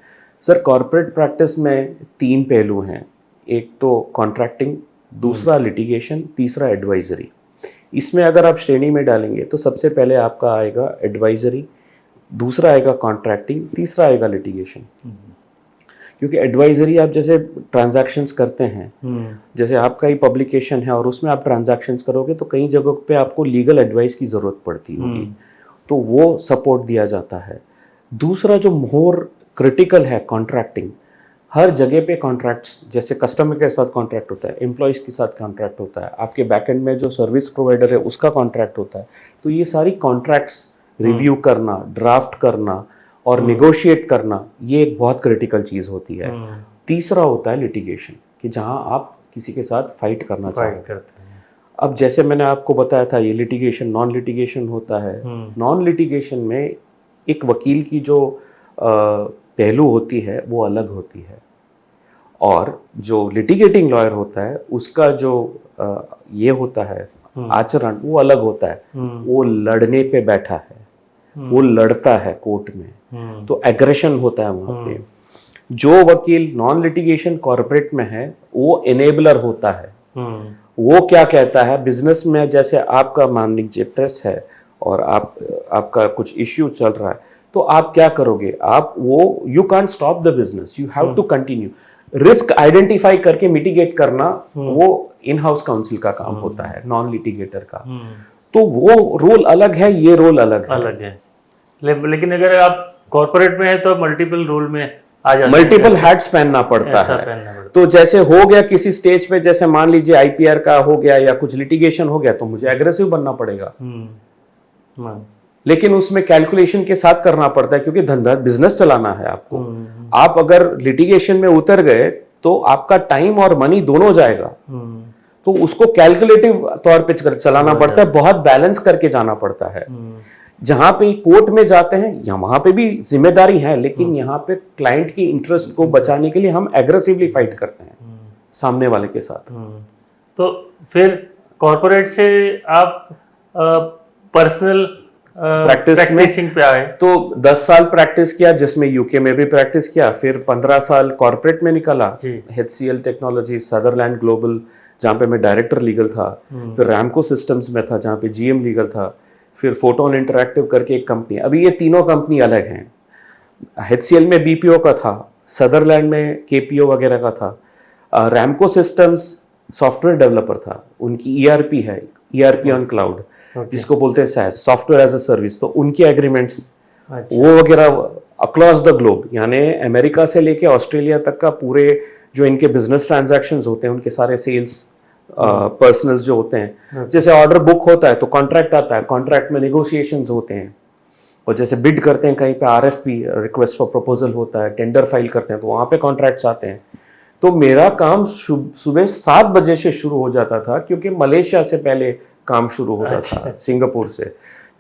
Sir corporate practice में 3 पहलू हैं, एक तो कॉन्ट्रैक्टिंग, दूसरा लिटिगेशन, तीसरा एडवाइजरी। इसमें अगर आप श्रेणी में डालेंगे तो सबसे पहले आपका आएगा एडवाइजरी, दूसरा आएगा कॉन्ट्रैक्टिंग, तीसरा आएगा लिटिगेशन। क्योंकि एडवाइजरी आप जैसे ट्रांजैक्शंस करते हैं, जैसे आपका ही पब्लिकेशन है और उसमें आप ट्रांजैक्शंस करोगे तो कई जगहों पे आपको लीगल एडवाइस की ज़रूरत पड़ती होगी, तो वो सपोर्ट दिया जाता है। दूसरा जो मोर क्रिटिकल है कॉन्ट्रैक्टिंग, हर जगह पे कॉन्ट्रैक्ट्स, जैसे कस्टमर के साथ कॉन्ट्रैक्ट होता है, एम्प्लॉयज़ के साथ कॉन्ट्रैक्ट होता है, आपके बैकएंड में जो सर्विस प्रोवाइडर है उसका कॉन्ट्रैक्ट होता है। तो ये सारी कॉन्ट्रैक्ट्स रिव्यू करना, ड्राफ्ट करना और नेगोशिएट करना, ये एक बहुत क्रिटिकल चीज़ होती है। तीसरा होता है लिटिगेशन, कि जहां आप किसी के साथ फाइट करना चाहते हैं। अब जैसे मैंने आपको बताया था, ये लिटिगेशन, नॉन लिटिगेशन होता है। नॉन लिटिगेशन में एक वकील की जो पहलू होती है वो अलग होती है, और जो लिटिगेटिंग लॉयर होता है उसका जो ये होता है आचरण, वो अलग होता है। वो लड़ने पे बैठा है, वो लड़ता है कोर्ट में, तो एग्रेशन होता है वहां पे। जो वकील नॉन लिटिगेशन कॉर्पोरेट में है वो एनेबलर होता है। वो क्या कहता है, बिजनेस में जैसे आपका मान लीजिए प्रेस है और आपका कुछ इश्यू चल रहा है, तो आप क्या करोगे, आप वो you can't stop the business, you have to continue. Risk identify करके मिटिगेट करना वो इन हाउस काउंसिल का काम होता है, नॉन लिटिगेटर का। तो वो रोल अलग है, ये रोल अलग है। लेकिन अगर आप कॉर्पोरेट में है तो मल्टीपल रोल में आ जाते हैं, मल्टीपल हैट्स पहनना पड़ता है। तो जैसे हो गया किसी स्टेज पे, जैसे मान लीजिए IPR का हो गया या कुछ लिटिगेशन हो गया, तो मुझे एग्रेसिव बनना पड़ेगा। लेकिन उसमें कैलकुलेशन के साथ करना पड़ता है, क्योंकि धंधा बिजनेस चलाना है आपको। आप अगर लिटिगेशन में उतर गए तो आपका टाइम और मनी दोनों जाएगा, तो उसको कैलकुलेटिव तौर पे चलाना पड़ता है, बहुत बैलेंस करके जाना पड़ता है। जहां पे कोर्ट में जाते हैं वहां पे भी जिम्मेदारी है, लेकिन यहाँ पे क्लाइंट की इंटरेस्ट को बचाने के लिए हम एग्रेसिवली फाइट करते हैं सामने वाले के साथ। तो फिर कॉर्पोरेट से आप पर्सनल प्रैक्टिसिंग पे आए। तो 10 साल प्रैक्टिस किया, जिसमें यूके में भी प्रैक्टिस किया, फिर 15 साल कॉर्पोरेट में निकाला, HCL टेक्नोलॉजी, सदरलैंड ग्लोबल जहाँ पे मैं डायरेक्टर लीगल था, फिर रैमको सिस्टम्स में था जहाँ पे GM लीगल था, फिर फोटोन इंटरैक्टिव करके एक कंपनी, अभी ये तीनों कंपनी अलग हैं। HCL में BPO का था, सदरलैंड में KPO वगैरह का था, रैमको सिस्टम्स सॉफ्टवेयर डेवलपर था, उनकी ERP है, ERP ऑन क्लाउड, जिसको बोलते हैं SaaS, software as a service, तो उनके एग्रीमेंट्स वो वगैरह अक्रॉस द ग्लोब, यानी अमेरिका से लेके ऑस्ट्रेलिया तक का पूरे जो इनके बिजनेस ट्रांजैक्शंस होते हैं, उनके सारे सेल्स पर्सनल्स जो होते हैं, जैसे ऑर्डर बुक होता है तो कॉन्ट्रैक्ट आता है, कॉन्ट्रैक्ट में नेगोशिएशंस होते हैं, और जैसे बिड करते हैं कहीं पे RFP, रिक्वेस्ट फॉर प्रपोजल होता है, टेंडर फाइल करते हैं तो वहां पे कॉन्ट्रैक्ट्स आते हैं। तो मेरा काम सुबह 7 बजे से शुरू हो जाता था, क्योंकि मलेशिया से पहले काम शुरू होता था, सिंगापुर से।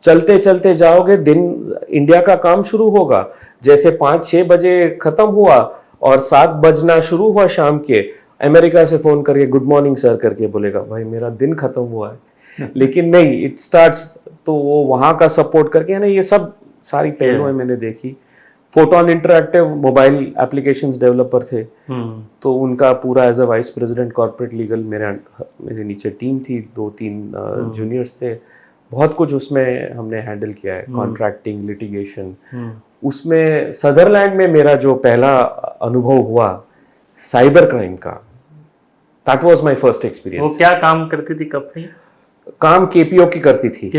चलते चलते जाओगे, दिन इंडिया का काम शुरू होगा, जैसे 5-6 बजे खत्म हुआ और 7 बजना शुरू हुआ शाम के, अमेरिका से फोन करके गुड मॉर्निंग सर करके बोलेगा भाई मेरा दिन खत्म हुआ है। लेकिन नहीं, इट स्टार्ट्स, तो वो वहां का सपोर्ट करके, यानी ये सब सारी पहलुएं मैंने देखी। Photon interactive mobile applications developer थे, तो उनका पूरा as a vice president corporate legal मेरे नीचे टीम थी, 2-3 जूनियर्स थे, बहुत कुछ उसमें हमने हैंडल किया है, कॉन्ट्रैक्टिंग, लिटिगेशन। उसमें सदरलैंड में मेरा जो पहला अनुभव हुआ साइबर क्राइम का, that was my first experience. वो क्या काम करती थी कंपनी? काम KPO की करती थी।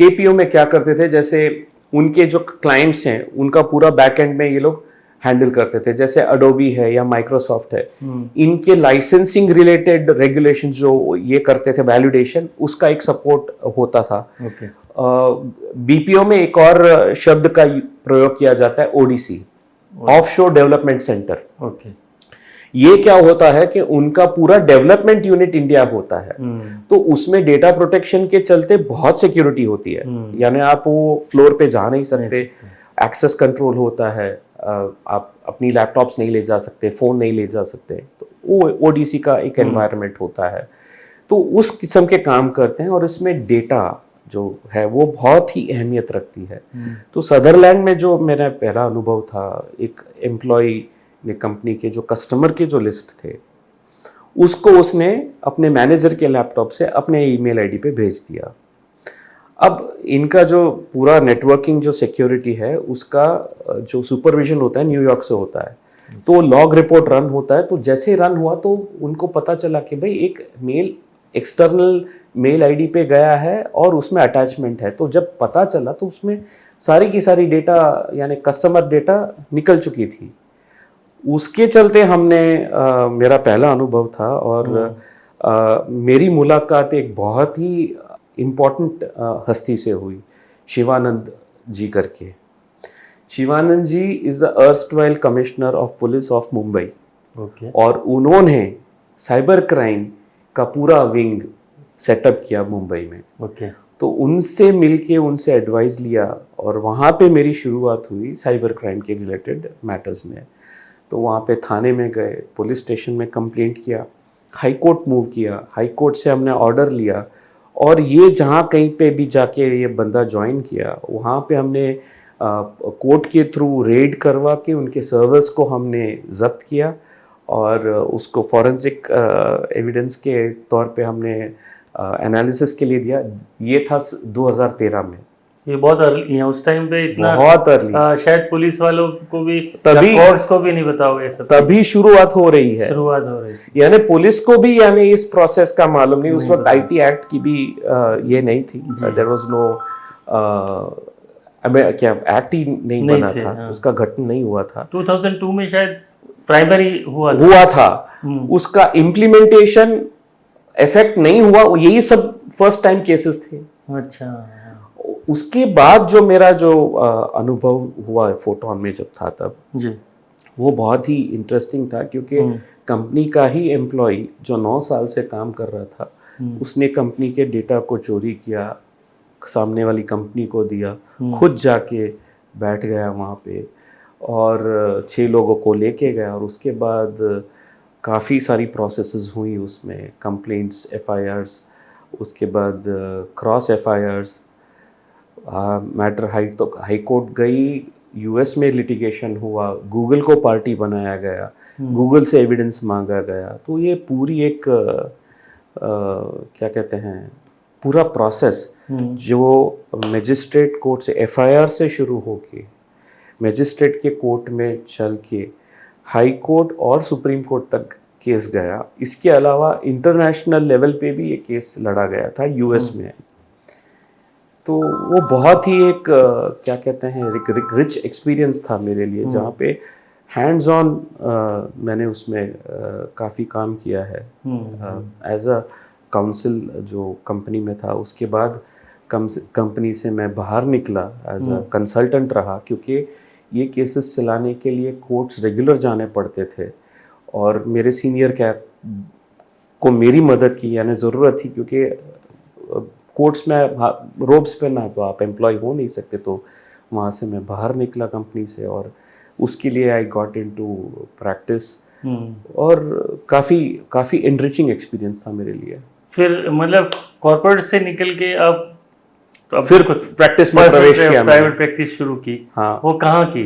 KPO में क्या करते थे, जैसे उनके जो क्लाइंट्स हैं उनका पूरा बैकएंड में ये लोग हैंडल करते थे, जैसे अडोबी है या माइक्रोसॉफ्ट है, इनके लाइसेंसिंग रिलेटेड रेगुलेशंस जो ये करते थे, वैलिडेशन, उसका एक सपोर्ट होता था। BPO में एक और शब्द का प्रयोग किया जाता है, ODC, ऑफशोर डेवलपमेंट सेंटर। ये क्या होता है कि उनका पूरा डेवलपमेंट यूनिट इंडिया होता है, तो उसमें डेटा प्रोटेक्शन के चलते बहुत सिक्योरिटी होती है, यानी आप वो फ्लोर पे जा नहीं सकते, एक्सेस कंट्रोल होता है, आप अपनी लैपटॉप्स नहीं ले जा सकते, फोन नहीं ले जा सकते, तो वो ODC का एक एनवायरनमेंट होता है। तो उस किस्म के काम करते हैं, और इसमें डेटा जो है वो बहुत ही अहमियत रखती है। तो सदरलैंड में जो मेरा पहला अनुभव था, एक एम्प्लॉय ने कंपनी के जो कस्टमर के जो लिस्ट थे उसको उसने अपने मैनेजर के लैपटॉप से अपने ईमेल आईडी पे भेज दिया। अब इनका जो पूरा नेटवर्किंग जो सिक्योरिटी है उसका जो सुपरविजन होता है न्यूयॉर्क से होता है, तो लॉग रिपोर्ट रन होता है। तो जैसे ही रन हुआ तो उनको पता चला कि भाई एक मेल एक्सटर्नल मेल आईडी पे गया है और उसमें अटैचमेंट है। तो जब पता चला तो उसमें सारी की सारी डेटा यानी कस्टमर डेटा निकल चुकी थी। उसके चलते हमने मेरा पहला अनुभव था, और मेरी मुलाकात एक बहुत ही इम्पोर्टेंट हस्ती से हुई, शिवानंद जी करके। Shivanand ji is the erstwhile commissioner of police of Mumbai, और उन्होंने साइबर क्राइम का पूरा विंग सेटअप किया मुंबई में। तो उनसे मिलके उनसे एडवाइस लिया, और वहाँ पे मेरी शुरुआत हुई साइबर क्राइम के रिलेटेड मैटर्स में। तो वहाँ पे थाने में गए, पुलिस स्टेशन में कंप्लेंट किया, हाई कोर्ट मूव किया, हाई कोर्ट से हमने ऑर्डर लिया, और ये जहाँ कहीं पे भी जाके ये बंदा ज्वाइन किया वहाँ पे हमने कोर्ट के थ्रू रेड करवा के उनके सर्वर्स को हमने जब्त किया, और उसको फॉरेंसिक एविडेंस के तौर पे हमने एनालिसिस के लिए दिया। ये था 2013 में। ये बहुत अर्ली है उस टाइम पे, इतना बहुत अर्ली, शायद पुलिस वालों को भी, तभी कोर्ट्स को भी नहीं पता होगा ये सब। तभी शुरुआत हो रही है, यानी पुलिस को भी यानी इस प्रोसेस का मालूम नहीं। उस वक्त IT एक्ट की भी ये नहीं थी, देयर वाज नो क्या एक्ट ही नहीं बना था, उसका गठन नहीं हुआ था। 2002 में शायद प्राइमरी हुआ था, उसका इम्प्लीमेंटेशन इफेक्ट नहीं हुआ। यही सब फर्स्ट टाइम केसेस थे। अच्छा, उसके बाद जो मेरा जो अनुभव हुआ फोटोन में जब था तब जी। वो बहुत ही इंटरेस्टिंग था, क्योंकि कंपनी का ही एम्प्लॉय जो 9 साल से काम कर रहा था, उसने कंपनी के डेटा को चोरी किया, सामने वाली कंपनी को दिया, खुद जाके बैठ गया वहाँ पे और 6 लोगों को लेके गया, और उसके बाद काफ़ी सारी प्रोसेसेस हुई उसमें, कंप्लेंट्स, एफआईआर्स, उसके बाद cross FIRs, matter high court गई, यूएस में लिटिगेशन हुआ, गूगल को पार्टी बनाया गया, गूगल से एविडेंस मांगा गया। तो ये पूरी एक क्या कहते हैं, पूरा प्रोसेस जो मजिस्ट्रेट कोर्ट से एफआईआर से शुरू होके मजिस्ट्रेट के कोर्ट में चल के हाई कोर्ट और सुप्रीम कोर्ट तक केस गया। इसके अलावा इंटरनेशनल लेवल पे भी ये केस लड़ा गया था यूएस में। तो वो बहुत ही एक क्या कहते हैं, एक रिच एक्सपीरियंस था मेरे लिए, जहाँ पे हैंड्स ऑन मैंने उसमें काफ़ी काम किया है एज अ काउंसिल जो कंपनी में था। उसके बाद कंपनी से मैं बाहर निकला, एज अ कंसल्टेंट रहा, क्योंकि ये केसेस चलाने के लिए कोर्ट्स रेगुलर जाने पड़ते थे और मेरे सीनियर क्या को मेरी मदद की यानी ज़रूरत थी, क्योंकि कोर्ट्स में रोब्स पे ना तो आप एम्प्लॉय हो नहीं सकते। तो वहाँ से मैं बाहर निकला कंपनी से, और उसके लिए आई गॉट इनटू प्रैक्टिस, और काफ़ी एनरिचिंग एक्सपीरियंस था मेरे लिए। फिर मतलब कॉर्पोरेट से निकल के अब फिर प्रैक्टिस में प्रवेश किया, प्राइवेट प्रैक्टिस शुरू की। हाँ, वो कहाँ की?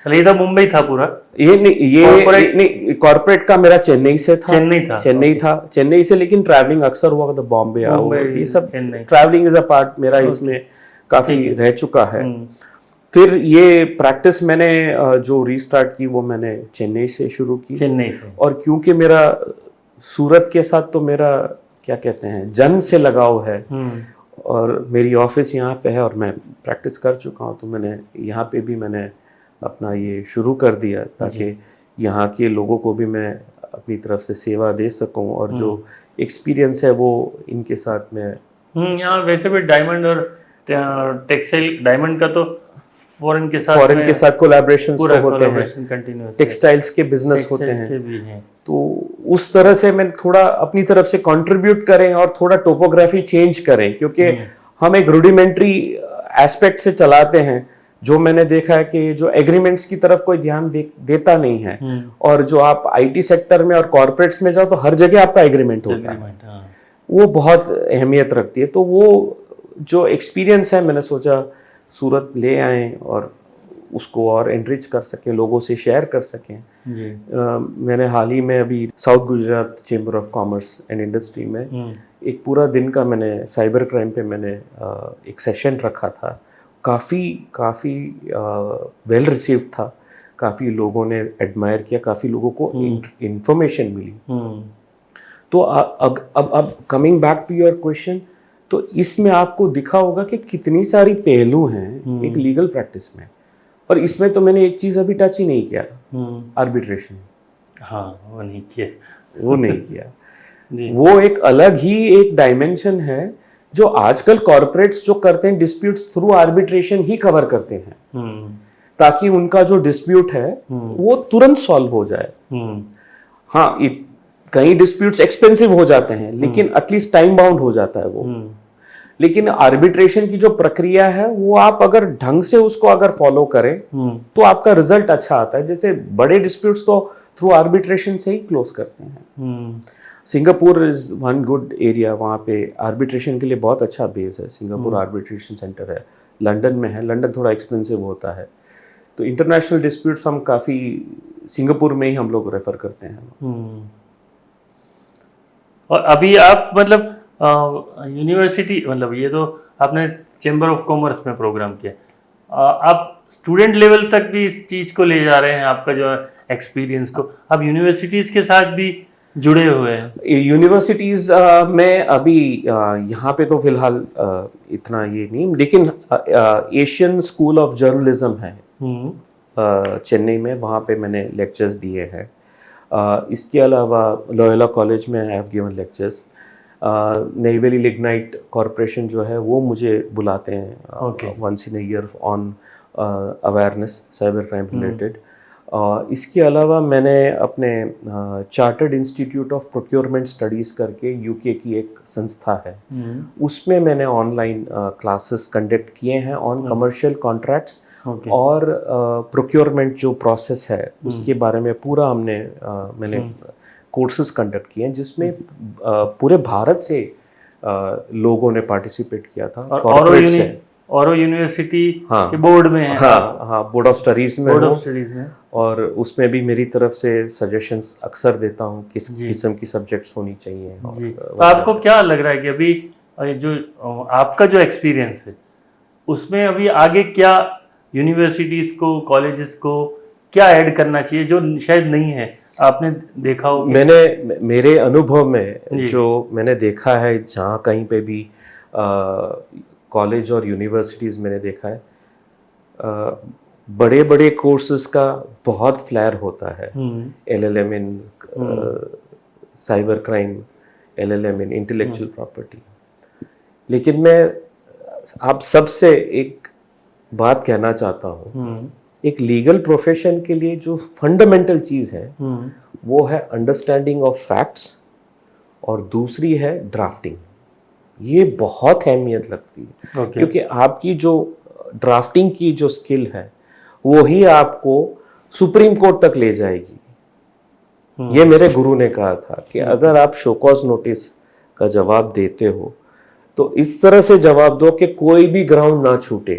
ये तो मुंबई था पूरा? ये नहीं, कॉर्पोरेट का मेरा चेन्नई से था। चेन्नई से, लेकिन ट्रैवलिंग अक्सर हुआ था, बॉम्बे ये सब ट्रैवलिंग इज अ पार्ट मेरा इसमें काफी रह चुका है। फिर ये प्रैक्टिस मैंने जो रीस्टार्ट की वो मैंने चेन्नई से शुरू की। चेन्नई से। और क्योंकि मेरा सूरत के साथ तो मेरा क्या कहते हैं जन्म से लगाव है, और मेरी ऑफिस यहाँ पे है और मैं प्रैक्टिस कर चुका हूँ, तो मैंने यहाँ पे भी मैंने अपना ये शुरू कर दिया ताकि यहाँ के लोगों को भी मैं अपनी तरफ से सेवा दे सकूं, और जो एक्सपीरियंस है वो इनके साथ में। यहाँ वैसे भी डायमंड और टेक्सटाइल, डायमंड का तो फॉरेन के साथ कोलैबोरेशंस तो होते हैं, टेक्सटाइल्स के बिजनेस होते हैं, तो उस तरह से मैं थोड़ा अपनी तरफ से कंट्रीब्यूट करें और थोड़ा टोपोग्राफी चेंज करें, क्योंकि हम एक रूडिमेंट्री एस्पेक्ट से चलाते हैं। जो मैंने देखा है कि जो एग्रीमेंट्स की तरफ कोई ध्यान देता नहीं है, और जो आप आईटी सेक्टर में और कॉर्पोरेट्स में जाओ तो हर जगह आपका एग्रीमेंट होता है, वो बहुत अहमियत रखती है। तो वो जो एक्सपीरियंस है मैंने सोचा सूरत ले आए और उसको और एनरिच कर सकें, लोगों से शेयर कर सकें। मैंने हाल ही में अभी south Gujarat chamber of commerce and industry में एक पूरा दिन का मैंने साइबर क्राइम पे मैंने एक सेशन रखा था। काफ़ी वेल रिसीव्ड था, काफ़ी लोगों ने एडमायर किया, काफ़ी लोगों को इंफॉर्मेशन मिली। तो अब coming back to your question, तो इसमें आपको दिखा होगा कि कितनी सारी पहलू हैं एक लीगल प्रैक्टिस में, और इसमें तो मैंने एक चीज़ अभी टच ही नहीं किया, आर्बिट्रेशन। हाँ, वो नहीं किया वो एक अलग ही एक डायमेंशन है जो आजकल कॉर्पोरेट्स जो करते हैं, डिस्प्यूट्स थ्रू आर्बिट्रेशन ही कवर करते हैं, ताकि उनका जो डिस्प्यूट है वो तुरंत सॉल्व हो जाए। हाँ, कई डिस्प्यूट्स एक्सपेंसिव हो जाते हैं, लेकिन एटलीस्ट टाइम बाउंड हो जाता है वो। लेकिन आर्बिट्रेशन की जो प्रक्रिया है वो आप अगर ढंग से उसको अगर फॉलो करें तो आपका रिजल्ट अच्छा आता है। जैसे बड़े डिस्प्यूट्स तो थ्रू आर्बिट्रेशन से ही क्लोज करते हैं। Singapore is one good area, वहाँ पे आर्बिट्रेशन के लिए बहुत अच्छा बेस है। सिंगापुर आर्बिट्रेशन सेंटर है, लंदन में है। लंदन थोड़ा एक्सपेंसिव होता है, तो इंटरनेशनल डिस्प्यूट्स हम काफ़ी सिंगापुर में ही हम लोग रेफर करते हैं। और अभी आप मतलब यूनिवर्सिटी, मतलब ये तो आपने चेंबर ऑफ कॉमर्स में प्रोग्राम किया, आप स्टूडेंट लेवल तक भी इस चीज़ को ले जा रहे हैं, आपका जो एक्सपीरियंस को आप यूनिवर्सिटीज़ के साथ भी जुड़े हुए हैं। यूनिवर्सिटीज़ में अभी यहाँ पे तो फिलहाल इतना ये नहीं, लेकिन एशियन स्कूल ऑफ जर्नलिज्म है चेन्नई में, वहाँ पे मैंने लेक्चर्स दिए हैं। इसके अलावा लोयोला कॉलेज में I have given lectures. Neyveli lignite corporation जो है वो मुझे बुलाते Okay. हैं once in a year on awareness cyber crime related. इसके अलावा मैंने अपने chartered institute of procurement studies करके यूके की एक संस्था है, उसमें मैंने ऑनलाइन क्लासेस कंडक्ट किए हैं ऑन कमर्शियल कॉन्ट्रैक्ट्स Okay. और प्रोक्योरमेंट जो प्रोसेस है उसके बारे में पूरा मैंने कोर्सेज कंडक्ट किए हैं जिसमें पूरे भारत से लोगों ने पार्टिसिपेट किया था। और कॉर्पोरेट्स हैं। औरो यूनिवर्सिटी हाँ। के बोर्ड में है। हाँ, बोर्ड ऑफ स्टडीज में बोर्ड हूँ, ऑफ स्टडीज में। और उसमें भी मेरी तरफ से सजेशंस अक्सर देता हूँ किस जी। किस्म की सब्जेक्ट्स होनी चाहिए। जी, तो आपको क्या लग रहा है कि अभी जो आपका जो एक्सपीरियंस है उसमें अभी आगे क्या यूनिवर्सिटीज को, कॉलेजेस को क्या ऐड करना चाहिए जो शायद नहीं है? आपने देखा हो मेरे अनुभव में जी। जो मैंने देखा है, जहाँ कहीं पे भी कॉलेज और यूनिवर्सिटीज़ मैंने देखा है, बड़े बड़े कोर्सेज का बहुत फ्लैर होता है। LLM इन साइबर क्राइम, LLM इन इंटेलेक्चुअल प्रॉपर्टी। लेकिन मैं आप सबसे एक बात कहना चाहता हूँ, एक लीगल प्रोफेशन के लिए जो फंडामेंटल चीज़ है वो है अंडरस्टैंडिंग ऑफ फैक्ट्स, और दूसरी है ड्राफ्टिंग। ये बहुत अहमियत लगती है। Okay. क्योंकि आपकी जो ड्राफ्टिंग की जो स्किल है वो ही आपको सुप्रीम कोर्ट तक ले जाएगी। ये मेरे गुरु ने कहा था कि अगर आप शोकॉज नोटिस का जवाब देते हो तो इस तरह से जवाब दो कि कोई भी ग्राउंड ना छूटे,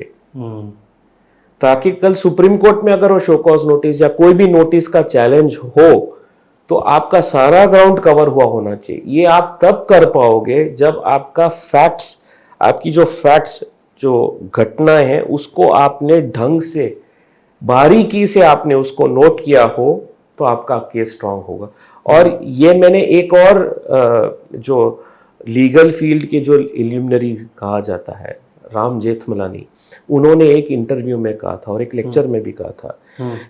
ताकि कल सुप्रीम कोर्ट में अगर वो शोकॉज नोटिस या कोई भी नोटिस का चैलेंज हो तो आपका सारा ग्राउंड कवर हुआ होना चाहिए। ये आप तब कर पाओगे जब आपका फैक्ट्स, आपकी जो फैक्ट्स, जो घटनाएं हैं उसको आपने ढंग से, बारीकी से आपने उसको नोट किया हो, तो आपका केस स्ट्रांग होगा। और ये मैंने एक और जो लीगल फील्ड के जो इल्यूमिनरी कहा जाता है, राम जेठमलानी, उन्होंने एक इंटरव्यू में कहा था और एक लेक्चर में भी कहा था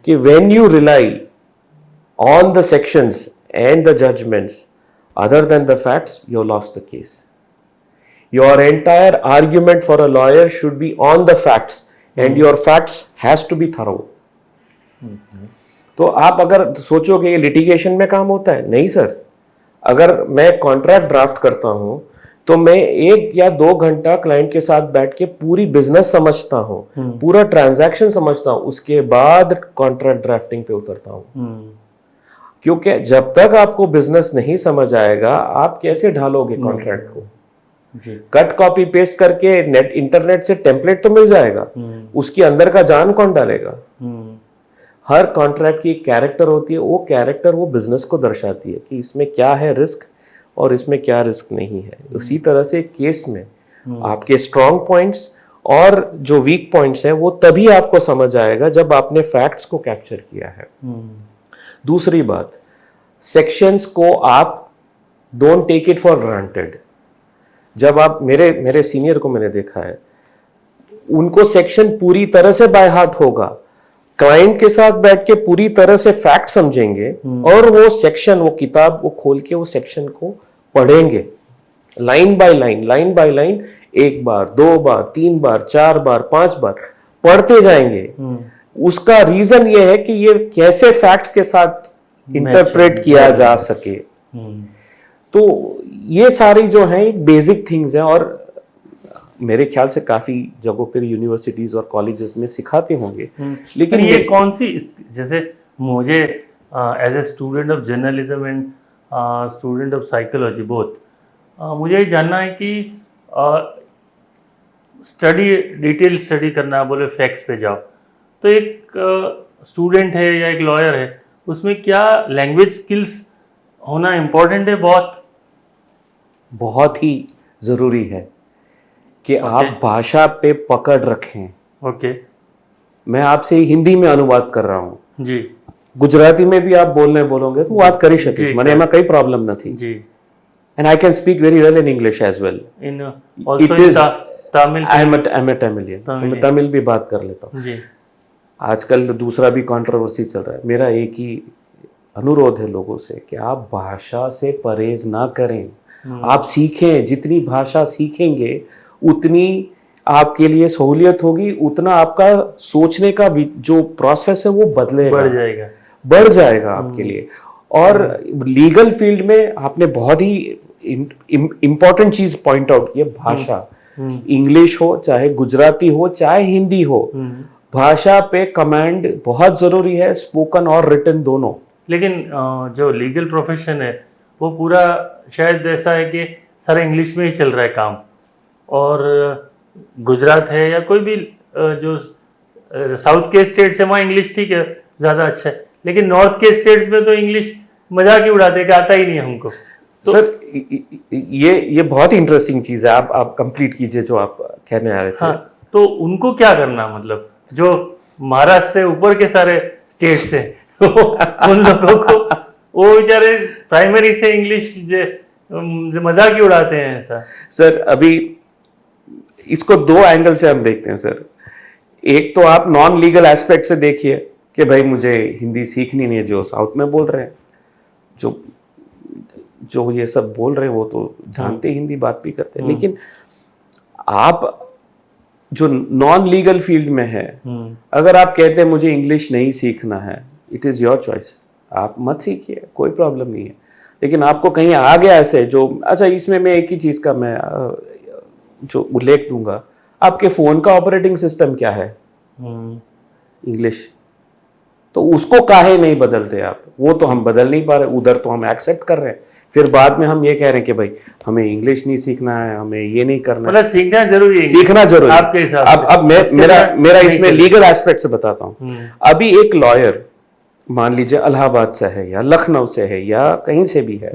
कि when you rely on the sections and the judgments other than the facts, you lost the case. Your entire argument for a lawyer should be on the facts, and your facts has to be thorough. तो आप अगर सोचोगे ये लिटिगेशन में काम होता है, नहीं सर। अगर मैं कॉन्ट्रैक्ट ड्राफ्ट करता हूं तो मैं 1 या 2 घंटा क्लाइंट के साथ बैठ के पूरी बिजनेस समझता हूं, पूरा ट्रांजैक्शन समझता हूं, उसके बाद कॉन्ट्रैक्ट ड्राफ्टिंग पे उतरता हूं। क्योंकि जब तक आपको बिजनेस नहीं समझ आएगा, आप कैसे ढालोगे कॉन्ट्रैक्ट को? कट कॉपी पेस्ट करके नेट इंटरनेट से टेम्पलेट तो मिल जाएगा, उसके अंदर का जान कौन डालेगा? हर कॉन्ट्रैक्ट की कैरेक्टर होती है, वो कैरेक्टर वो बिजनेस को दर्शाती है कि इसमें क्या है रिस्क और इसमें क्या रिस्क नहीं है। उसी तरह से केस में आपके स्ट्रॉन्ग पॉइंट्स और जो वीक पॉइंट्स है वो तभी आपको समझ आएगा जब आपने फैक्ट्स को कैप्चर किया है। दूसरी बात, सेक्शंस को आप don't take it for granted. जब आप मेरे सीनियर को मैंने देखा है, उनको सेक्शन पूरी तरह से बाय हार्ट होगा, क्लाइंट के साथ बैठ के पूरी तरह से फैक्ट समझेंगे और वो सेक्शन, वो किताब वो खोल के वो सेक्शन को पढ़ेंगे लाइन बाय लाइन, 1 बार 2 बार 3 बार 4 बार 5 बार पढ़ते जाएंगे। उसका रीजन ये है कि ये कैसे फैक्ट्स के साथ इंटरप्रेट किया जा सके। तो ये सारी जो है एक बेसिक थिंग्स हैं, और मेरे ख्याल से काफी जगहों पर यूनिवर्सिटीज और कॉलेजेस में सिखाते होंगे। लेकिन ये कौन सी, जैसे मुझे as a student of journalism and student of psychology both, मुझे ये जानना है कि डिटेल स्टडी करना, बोले फैक्ट्स पे जाओ, तो एक स्टूडेंट है या एक लॉयर है, उसमें क्या लैंग्वेज स्किल्स होना इम्पोर्टेंट है? बहुत ही जरूरी है कि आप भाषा पे पकड़ रखें। मैं आपसे हिंदी में अनुवाद कर रहा हूँ जी, गुजराती में भी आप बोलोगे तो વાત કરી શકીશ, મને એમાં કઈ प्रॉब्लम નથી जी, and I can speak very well in English as well. In also in Tamil. I'm a Tamilian, तो मैं तमिल भी बात कर लेता हूँ जी। आजकल दूसरा भी कंट्रोवर्सी चल रहा है। मेरा एक ही अनुरोध है लोगों से कि आप भाषा से परहेज ना करें, आप सीखें, जितनी भाषा सीखेंगे उतनी आपके लिए सहूलियत होगी, उतना आपका सोचने का जो प्रोसेस है वो बदलेगा, बढ़ जाएगा आपके लिए। और लीगल फील्ड में आपने बहुत ही इंपॉर्टेंट चीज पॉइंट आउट की है, भाषा। इंग्लिश हो चाहे गुजराती हो चाहे हिंदी हो, भाषा पे कमांड बहुत जरूरी है, स्पोकन और रिटन दोनों। लेकिन जो लीगल प्रोफेशन है वो पूरा शायद ऐसा है कि सारा इंग्लिश में ही चल रहा है काम, और गुजरात है या कोई भी जो साउथ के स्टेट्स है वहाँ इंग्लिश ठीक है ज़्यादा अच्छा है, लेकिन नॉर्थ के स्टेट्स में तो इंग्लिश मजाक ही उड़ाते कि आता ही नहीं है हमको। तो सर ये बहुत ही इंटरेस्टिंग चीज है, आप कंप्लीट कीजिए जो आप कहने आ रहे थे। हाँ, तो उनको क्या करना, मतलब जो महाराष्ट्र से ऊपर के सारे स्टेट्स हैं उन लोगों को, वो बेचारे प्राइमरी से इंग्लिश मजाक ही उड़ाते हैं ऐसा। सर अभी इसको दो एंगल से हम देखते हैं सर। एक तो आप नॉन लीगल एस्पेक्ट से देखिए कि भाई मुझे हिंदी सीखनी नहीं है, जो साउथ में बोल रहे हैं, जो ये सब बोल रहे हैं वो तो जानते हिंदी, बात भी करते हैं। लेकिन आप जो नॉन लीगल फील्ड में है, अगर आप कहते हैं मुझे इंग्लिश नहीं सीखना है, इट इज योर चॉइस, आप मत सीखिए, कोई प्रॉब्लम नहीं है। लेकिन आपको कहीं आ गया ऐसे जो, अच्छा इसमें मैं एक ही चीज का मैं जो उल्लेख दूंगा, आपके फोन का ऑपरेटिंग सिस्टम क्या है? इंग्लिश। तो उसको काहे नहीं बदलते आप? वो तो हम बदल नहीं पा रहे, उधर तो हम एक्सेप्ट कर रहे हैं, फिर बाद में हम ये कह रहे हैं कि भाई हमें इंग्लिश नहीं सीखना है, हमें ये नहीं करना, मतलब सीखना जरूरी है, सीखना जरूरी है आपके हिसाब से। अब मेरा इसमें लीगल एस्पेक्ट से बताता हूँ। अभी एक लॉयर मान लीजिए इलाहाबाद से है या लखनऊ से है या कहीं से भी है,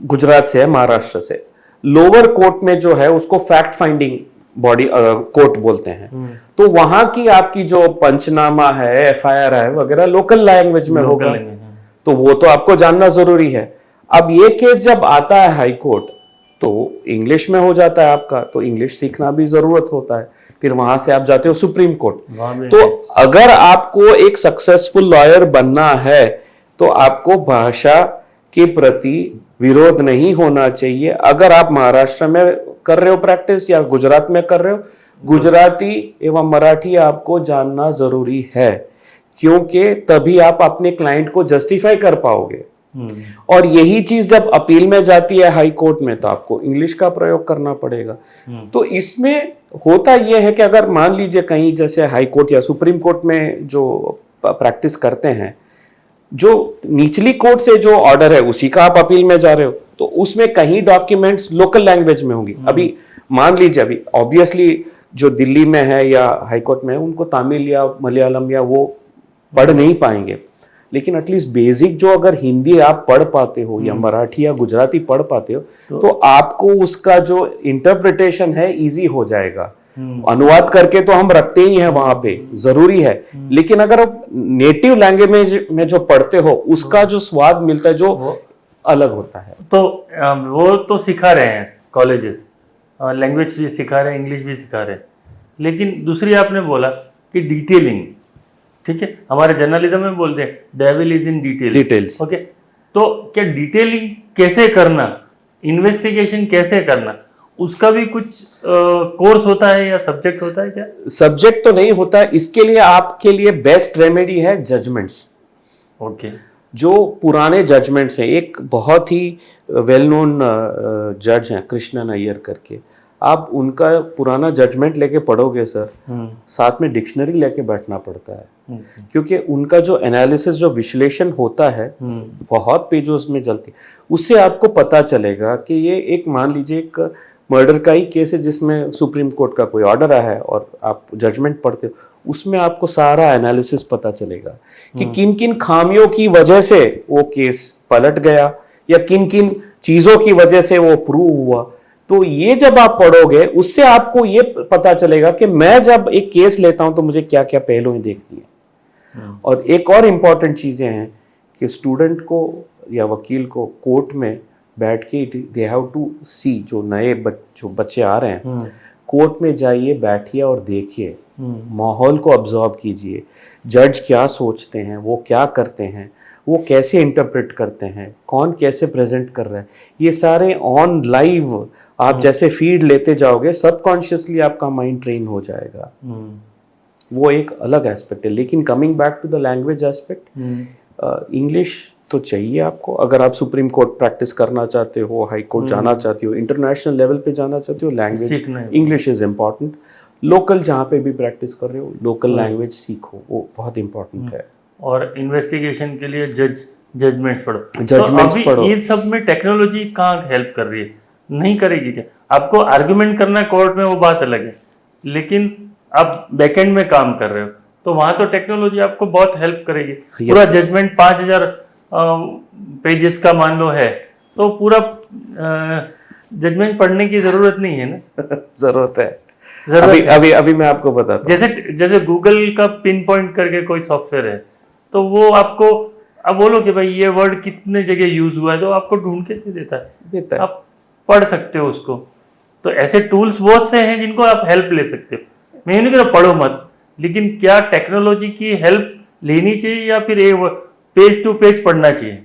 गुजरात से है, महाराष्ट्र से, लोअर कोर्ट में जो है उसको फैक्ट फाइंडिंग बॉडी कोर्ट बोलते हैं। तो वहां की आपकी जो पंचनामा है, एफआईआर है वगैरह लोकल लैंग्वेज में होगा, तो वो तो आपको जानना जरूरी है। अब ये केस जब आता है हाई कोर्ट तो इंग्लिश में हो जाता है आपका, तो इंग्लिश सीखना भी जरूरत होता है। फिर वहां से आप जाते हो सुप्रीम कोर्ट। तो अगर आपको एक सक्सेसफुल लॉयर बनना है तो आपको भाषा के प्रति विरोध नहीं होना चाहिए। अगर आप महाराष्ट्र में कर रहे हो प्रैक्टिस या गुजरात में कर रहे हो, गुजराती एवं मराठी आपको जानना जरूरी है, क्योंकि तभी आप अपने क्लाइंट को जस्टिफाई कर पाओगे। और यही चीज जब अपील में जाती है हाई कोर्ट में तो आपको इंग्लिश का प्रयोग करना पड़ेगा। तो इसमें होता यह है कि अगर मान लीजिए कहीं जैसे हाई कोर्ट या सुप्रीम कोर्ट में जो प्रैक्टिस करते हैं, जो निचली कोर्ट से जो ऑर्डर है उसी का आप अपील में जा रहे हो, तो उसमें कहीं डॉक्यूमेंट्स लोकल लैंग्वेज में होंगी। अभी मान लीजिए, अभी ऑब्वियसली जो दिल्ली में है या हाई कोर्ट में है उनको तमिल या मलयालम या वो पढ़ नहीं पाएंगे, लेकिन एटलीस्ट बेसिक जो अगर हिंदी आप पढ़ पाते हो या मराठी या गुजराती पढ़ पाते हो तो आपको उसका जो इंटरप्रिटेशन है इजी हो जाएगा। अनुवाद करके तो हम रखते ही हैं वहां पे, जरूरी है, लेकिन अगर आप नेटिव लैंग्वेज में जो पढ़ते हो उसका जो स्वाद मिलता है जो अलग होता है। तो वो तो सिखा रहे हैं कॉलेजेस, लैंग्वेज भी सिखा रहे हैं, इंग्लिश भी सिखा रहे हैं, लेकिन दूसरी आपने बोला कि डिटेलिंग, ठीक है, हमारे जर्नलिज्म में बोलते हैं devil is in details. Okay, तो क्या डिटेलिंग कैसे करना, इन्वेस्टिगेशन कैसे करना, उसका भी कुछ कोर्स होता है या सब्जेक्ट होता है क्या? सब्जेक्ट तो नहीं होता है, इसके लिए आपके लिए बेस्ट रेमेडी है जजमेंट्स। ओके, जो पुराने जजमेंट्स हैं, एक बहुत ही वेल नोन जज हैं कृष्णन अय्यर करके, आप उनका पुराना जजमेंट लेके पढ़ोगे सर, साथ में डिक्शनरी लेके बैठना पड़ता है, क्योंकि उनका जो एनालिसिस, जो विश्लेषण होता है बहुत पेजों में जलती, उससे आपको पता चलेगा कि ये एक, मान लीजिए एक मर्डर का ही केस है जिसमें सुप्रीम कोर्ट का कोई ऑर्डर आया है और आप जजमेंट पढ़ते हो, उसमें आपको सारा एनालिसिस पता चलेगा कि किन किन खामियों की वजह से वो केस पलट गया या किन किन चीजों की वजह से वो प्रूव हुआ। तो ये जब आप पढ़ोगे उससे आपको ये पता चलेगा कि मैं जब एक केस लेता हूं तो मुझे क्या क्या पहलुएं देखनी है। और एक और इंपॉर्टेंट चीजें हैं कि स्टूडेंट को या वकील को कोर्ट में बैठ के दे हैव टू सी, जो नए जो बच्चे आ रहे हैं, कोर्ट में जाइए, बैठिए और देखिए, माहौल को ऑब्जर्व कीजिए, जज क्या सोचते हैं, वो क्या करते हैं, वो कैसे इंटरप्रेट करते हैं, कौन कैसे प्रेजेंट कर रहा है, ये सारे ऑन लाइव आप जैसे फीड लेते जाओगे सबकॉन्शियसली आपका माइंड ट्रेन हो जाएगा। वो एक अलग एस्पेक्ट है। लेकिन coming back to the language aspect, English तो चाहिए आपको अगर आप सुप्रीम कोर्ट प्रैक्टिस करना चाहते हो, हाई कोर्ट जाना चाहते हो, इंटरनेशनल लेवल पे जाना चाहते हो, language English is important. Local जहाँ पे भी प्रैक्टिस कर रहे हो लोकल लैंग्वेज सीखो, वो बहुत इंपॉर्टेंट है। और इन्वेस्टिगेशन के लिए जजमेंट्स पढ़ो। जजमेंट्स तो पढ़ो। अभी इन सब में टेक्नोलॉजी कहाँ हेल्प कर रही है? नहीं करेगी क्या? आपको आर्गुमेंट करना कोर्ट में वो बात अलग है, लेकिन आप बैकएंड में काम कर रहे हो तो वहां तो टेक्नोलॉजी आपको बहुत हेल्प करेगी। पूरा जजमेंट 5000 पेजेस का मान लो है तो पूरा जजमेंट पढ़ने की जरूरत नहीं है ना। जरूरत है। अभी मैं आपको बताता हूँ। जैसे गूगल का पिन पॉइंट करके कोई सॉफ्टवेयर है तो वो आपको अब बोलो कि भाई ये वर्ड कितने जगह यूज हुआ है तो आपको ढूंढ के देता है। आप पढ़ सकते हो उसको। तो ऐसे टूल्स बहुत से हैं जिनको आप हेल्प ले सकते हो। मैं ये नहीं कह रहा पढ़ो मत, लेकिन क्या टेक्नोलॉजी की हेल्प लेनी चाहिए या फिर पेज टू पेज पढ़ना चाहिए?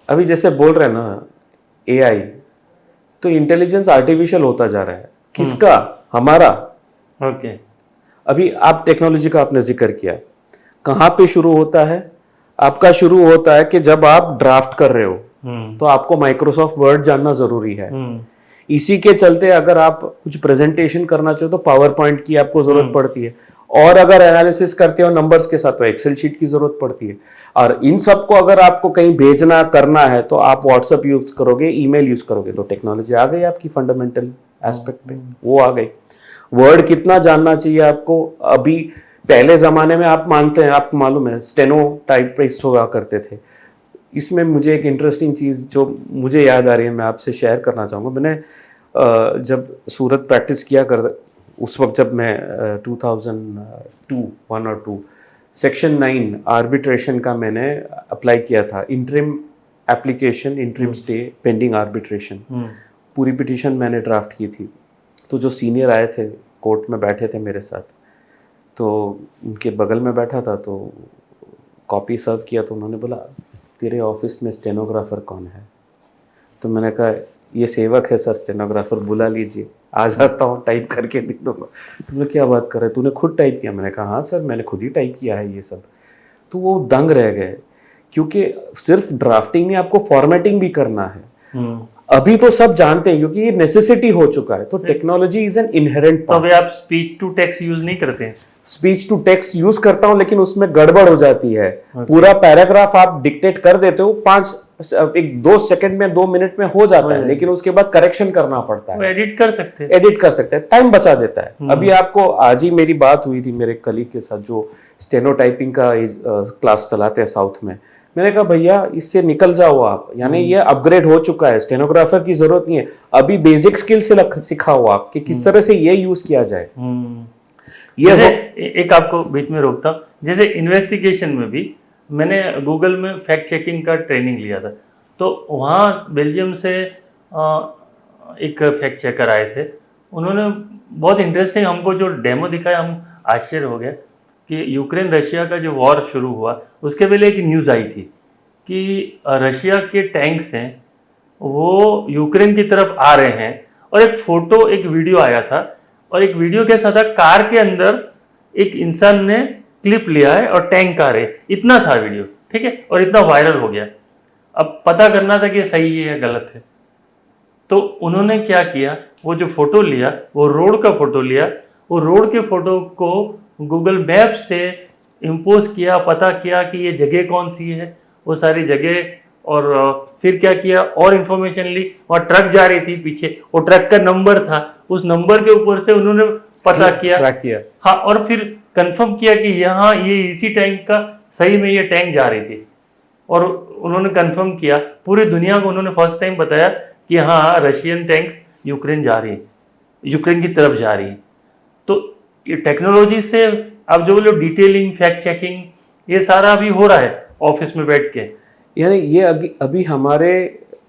अभी जैसे बोल रहे हैं ना एआई, तो इंटेलिजेंस आर्टिफिशियल होता जा रहा है। किसका? हमारा। ओके। अभी आप टेक्नोलॉजी का आपने जिक्र किया, कहाँ पे शुरू होता है? आपका शुरू होता है कि जब आप ड्राफ्ट कर रहे हो तो आपको माइक्रोसॉफ्ट वर्ड जानना जरूरी है। इसी के चलते अगर आप कुछ प्रेजेंटेशन करना चाहो तो पावर पॉइंट की आपको जरूरत पड़ती है, और अगर एनालिसिस करते हो नंबर्स के साथ तो एक्सेल शीट की जरूरत पड़ती है। और इन सबको अगर आपको कहीं भेजना करना है तो आप व्हाट्सएप यूज करोगे, ईमेल यूज करोगे। तो टेक्नोलॉजी आ गई आपकी फंडामेंटल एस्पेक्ट पे, वो आ गई। वर्ड कितना जानना चाहिए आपको? अभी पहले जमाने में आप मानते हैं, आपको मालूम है स्टेनो टाइपिस्ट हुआ करते थे। इसमें मुझे एक इंटरेस्टिंग चीज जो मुझे याद आ रही है मैं आपसे शेयर करना चाहूँगा। मैंने जब सूरत प्रैक्टिस किया कर उस वक्त जब मैं 2002 1 और 2 सेक्शन 9 आर्बिट्रेशन का मैंने अप्लाई किया था। Interim application, interim stay pending arbitration, पूरी पिटीशन मैंने ड्राफ्ट की थी। तो जो सीनियर आए थे कोर्ट में बैठे थे मेरे साथ, तो उनके बगल में बैठा था, तो कॉपी सर्व किया तो उन्होंने बोला तेरे ऑफिस में स्टेनोग्राफर कौन है? तो मैंने कहा ये सेवक है सर, स्टेनोग्राफर बुला लीजिए, आ जाता हूँ टाइप करके लिख दूंगा। तुमने क्या बात कर रहे, तूने खुद टाइप किया? मैंने कहा हाँ सर मैंने खुद ही टाइप किया है ये सब। तो वो दंग रह गए, क्योंकि सिर्फ ड्राफ्टिंग नहीं, आपको फॉर्मेटिंग भी करना है। अभी तो सब जानते हैं क्योंकि ये नेसेसिटी हो चुका है। तो technology is an inherent part. तो आप स्पीच टू टेक्स्ट यूज नहीं करते हैं? स्पीच टू टेक्स्ट यूज करता हूं, लेकिन उसमें गड़बड़ हो जाती है। पूरा पैराग्राफ आप डिक्टेट कर देते हो, 2 सेकंड में 2 मिनट में हो जाता है, लेकिन उसके बाद करेक्शन करना पड़ता है। एडिट कर सकते हैं, एडिट कर सकते हैं, टाइम बचा देता है। अभी आपको आज ही मेरी बात हुई थी मेरे कलीग के साथ जो स्टेनोटाइपिंग का क्लास चलाते हैं साउथ में। मैंने कहा भैया इससे निकल जाओ आप, यानी ये अपग्रेड हो चुका है, स्टेनोग्राफर की जरूरत नहीं है। अभी बेसिक स्किल से सिखाओ आप कि किस तरह से ये यूज किया जाए। ये एक आपको बीच में रोकता हूँ, जैसे इन्वेस्टिगेशन में भी मैंने गूगल में फैक्ट चेकिंग का ट्रेनिंग लिया था। तो वहाँ बेल्जियम से एक फैक्ट चेकर आए थे, उन्होंने बहुत इंटरेस्टिंग हमको जो डेमो दिखाया, हम आश्चर्य हो गया कि यूक्रेन रशिया का जो वॉर शुरू हुआ उसके पहले एक न्यूज़ आई थी कि रशिया के टैंक्स हैं वो यूक्रेन की तरफ आ रहे हैं, और एक फोटो एक वीडियो आया था, और एक वीडियो के साथ कार के अंदर एक इंसान ने क्लिप लिया है और टैंक आ रहे, इतना था वीडियो, ठीक है, और इतना वायरल हो गया। अब पता करना था कि सही है या गलत है। तो उन्होंने क्या किया, वो जो फोटो लिया वो रोड का फोटो लिया, वो रोड के फोटो को गूगल मैप से इम्पोज किया, पता किया कि ये जगह कौन सी है, वो सारी जगह, और फिर क्या किया और इन्फॉर्मेशन ली। वहाँ ट्रक जा रही थी पीछे, वो ट्रक का नंबर था, उस नंबर के ऊपर से उन्होंने पता किया, हाँ, और फिर कंफर्म किया कि यहाँ ये इसी टैंक का सही में ये टैंक जा रही थी। और उन्होंने कंफर्म किया, पूरी दुनिया को उन्होंने फर्स्ट टाइम बताया कि हाँ रशियन टैंक्स यूक्रेन जा रही है, यूक्रेन की तरफ जा रही है। तो ये टेक्नोलॉजी से अब जो लोग डिटेलिंग, फैक्ट चेकिंग, ये सारा अभी हो रहा है ऑफिस में बैठ के। यानी ये अभी हमारे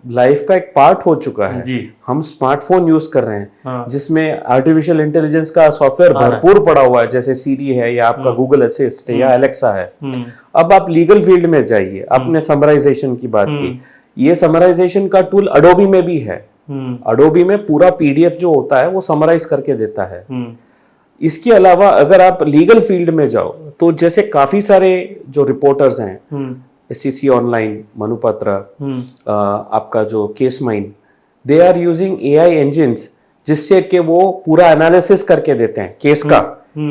लाइफ का एक पार्ट हो चुका है। जी। हम स्मार्टफोन यूज कर रहे हैं हाँ। जिसमें आर्टिफिशियल इंटेलिजेंस का सॉफ्टवेयर भरपूर पड़ा हुआ है, जैसे सीरी है या आपका गूगल असिस्ट है या एलेक्सा है। अब आप लीगल फील्ड में जाइए, आपने समराइजेशन की बात की, ये समराइजेशन का टूल अडोबी में भी है। अडोबी में पूरा पीडीएफ जो होता है वो समराइज करके देता है। इसके अलावा अगर आप लीगल फील्ड में जाओ तो जैसे काफी सारे जो रिपोर्टर्स हैं, एससीसी ऑनलाइन, मनुपत्र, आपका जो case mine, they are using AI engines जिससे कि वो पूरा एनालिसिस करके देते हैं केस का,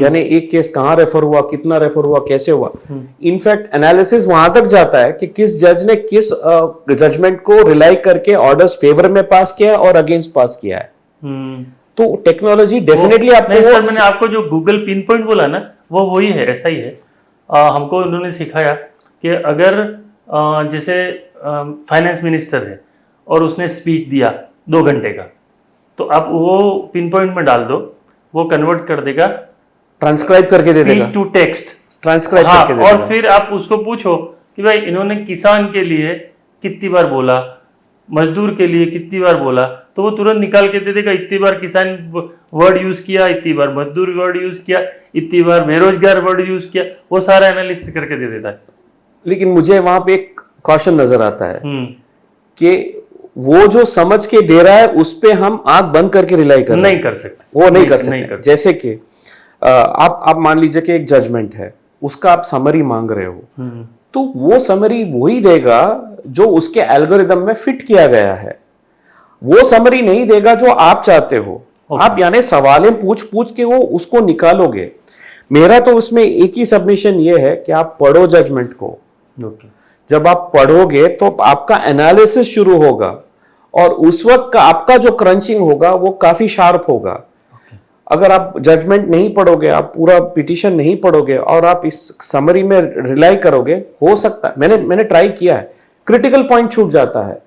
यानी एक केस कहाँ रेफर हुआ, कितना रेफर हुआ, कैसे हुआ। इनफैक्ट एनालिसिस वहां तक जाता है कि किस जज ने किस जजमेंट को रिलाई करके ऑर्डर्स फेवर में पास किया है और अगेंस्ट पास किया है। तो टेक्नोलॉजी डेफिनेटली आपको सर, मैंने आपको जो गूगल पिन पॉइंट बोला ना, वो वही है, ऐसा ही है। हमको उन्होंने सिखाया कि अगर जैसे फाइनेंस मिनिस्टर है और उसने स्पीच दिया 2 घंटे का, तो आप वो पिन पॉइंट में डाल दो, वो कन्वर्ट कर देगा, ट्रांसक्राइब करके दे देगा, टू टेक्स्ट ट्रांसक्राइब करके दे और देगा। फिर आप उसको पूछो कि भाई इन्होंने किसान के लिए कितनी बार बोला, मजदूर के लिए कितनी बार बोला, तो वो तुरंत निकाल के दे देगा, इतनी बार किसान वर्ड यूज किया, इतनी बार मजदूर वर्ड यूज किया, इतनी बार बेरोजगार वर्ड यूज किया, वो सारा एनालिसिस करके दे देता है। लेकिन मुझे वहां पे एक कॉशन नजर आता है कि वो जो समझ के दे रहा है उस पे हम आंख बंद करके रिलाई कर नहीं कर सकते, वो नहीं कर सकते। जैसे कि आप मान लीजिए कि एक जजमेंट है, उसका आप समरी मांग रहे हो, तो वो समरी वही देगा जो उसके एल्गोरिदम में फिट किया गया है, वो समरी नहीं देगा जो आप चाहते हो। आप यानी सवालें पूछ पूछ के वो उसको निकालोगे। मेरा तो उसमें एक ही सबमिशन ये है कि आप पढ़ो जजमेंट को। जब आप पढ़ोगे तो आपका एनालिसिस शुरू होगा और उस वक्त का आपका जो क्रंचिंग होगा वो काफी शार्प होगा। अगर आप जजमेंट नहीं पढ़ोगे, आप पूरा पिटीशन नहीं पढ़ोगे और आप इस समरी में रिलाई करोगे, हो सकता है, मैंने ट्राई किया है, क्रिटिकल पॉइंट छूट जाता है।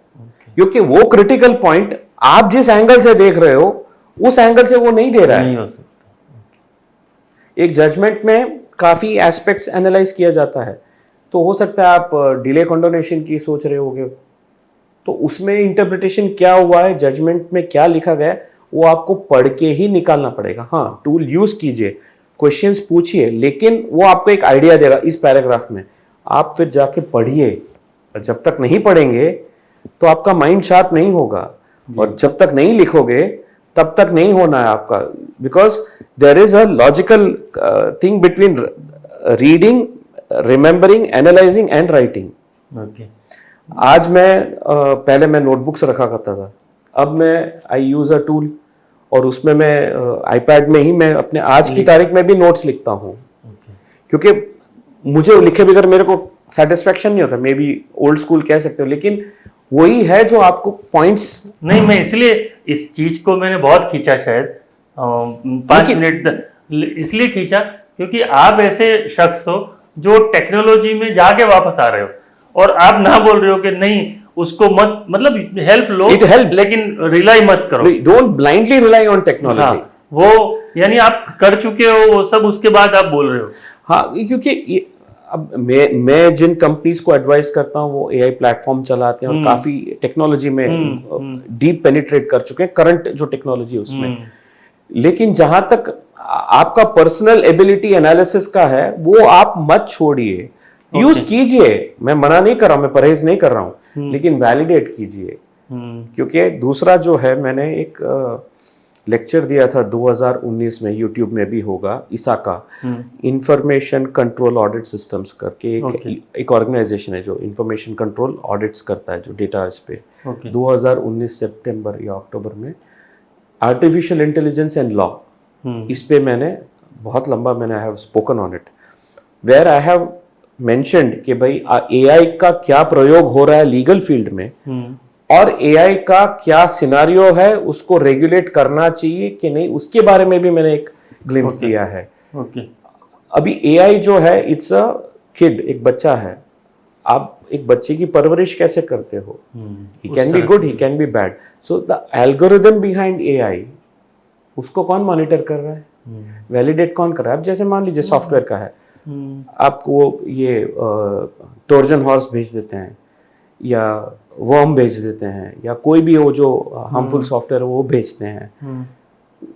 क्योंकि वो क्रिटिकल पॉइंट आप जिस एंगल से देख रहे हो उस एंगल से वो नहीं दे रहा है। एक जजमेंट में काफी एस्पेक्ट्स एनालाइज किया जाता है, तो हो सकता है आप डिले कंडोनेशन की सोच रहे होगे, तो उसमें इंटरप्रिटेशन क्या हुआ है, जजमेंट में क्या लिखा गया है, वो आपको पढ़ के ही निकालना पड़ेगा। हाँ, टूल यूज कीजिए, क्वेश्चंस पूछिए, लेकिन वो आपको एक आइडिया देगा इस पैराग्राफ में, आप फिर जाके पढ़िए। जब तक नहीं पढ़ेंगे तो आपका माइंड शार्प नहीं होगा, और जब तक नहीं लिखोगे तब तक नहीं होना है आपका, because there is a logical thing between reading, remembering, analysing and writing. आज मैं पहले मैं नोटबुक्स रखा करता था, अब मैं आई यूज अ टूल, और उसमें मैं आईपैड में ही मैं अपने आज की तारीख में भी नोट्स लिखता हूँ। क्योंकि मुझे लिखे बगैर मेरे को सेटिस्फेक्शन नहीं होता। मे बी ओल्ड स्कूल कह सकते हो, लेकिन वही है जो आपको पॉइंट्स नहीं, मैं इसलिए इस चीज को मैंने बहुत खींचा, शायद 5 मिनट इसलिए खींचा क्योंकि आप ऐसे शख्स हो जो टेक्नोलॉजी में जाके वापस आ रहे हो, और आप ना बोल रहे हो कि नहीं उसको मत, मतलब हेल्प लो, It helps. लेकिन रिलाई मत करो। Don't blindly rely on technology. वो यानी आप कर चुके हो वो सब, उसके बाद आप बोल रहे हो। हाँ, क्योंकि अब मैं जिन कंपनीज को एडवाइस करता हूँ वो एआई प्लेटफॉर्म चलाते हैं और काफी टेक्नोलॉजी में डीप पेनिट्रेट कर चुके हैं, करंट जो टेक्नोलॉजी है उसमें। लेकिन जहां तक आपका पर्सनल एबिलिटी एनालिसिस का है, वो आप मत छोड़िए, यूज कीजिए। मैं मना नहीं कर रहा हूं, मैं परहेज नहीं कर रहा हूं, लेकिन वैलिडेट कीजिए। क्योंकि दूसरा जो है, मैंने एक लेक्चर दिया था 2019 में, यूट्यूब में भी होगा, इसाका, इंफॉर्मेशन कंट्रोल ऑडिट सिस्टम्स करके एक ऑर्गेनाइजेशन है जो इंफॉर्मेशन कंट्रोल ऑडिट्स करता है, जो डेटा इस पे 2019 सितंबर या अक्टूबर में, आर्टिफिशियल इंटेलिजेंस एंड लॉ, इस पे मैंने बहुत लंबा I have spoken on it, where I have mentioned कि भाई एआई का क्या प्रयोग हो रहा है लीगल फील्ड में, और एआई का क्या सिनारियो है, उसको रेगुलेट करना चाहिए कि नहीं, उसके बारे में भी मैंने एक ग्लिम्स दिया है। अभी एआई जो है, इट्स अ किड, एक बच्चा है। आप एक बच्चे की परवरिश कैसे करते हो, he can be good, he can be bad. So the algorithm behind AI, उसको कौन मॉनिटर कर रहा है, वैलिडेट कौन कर रहा है। अब जैसे मान लीजिए सॉफ्टवेयर का है, आपको ये ट्रोजन हॉर्स भेज देते हैं या वर्म भेज देते हैं या कोई भी वो जो हार्मफुल सॉफ्टवेयर वो भेजते हैं,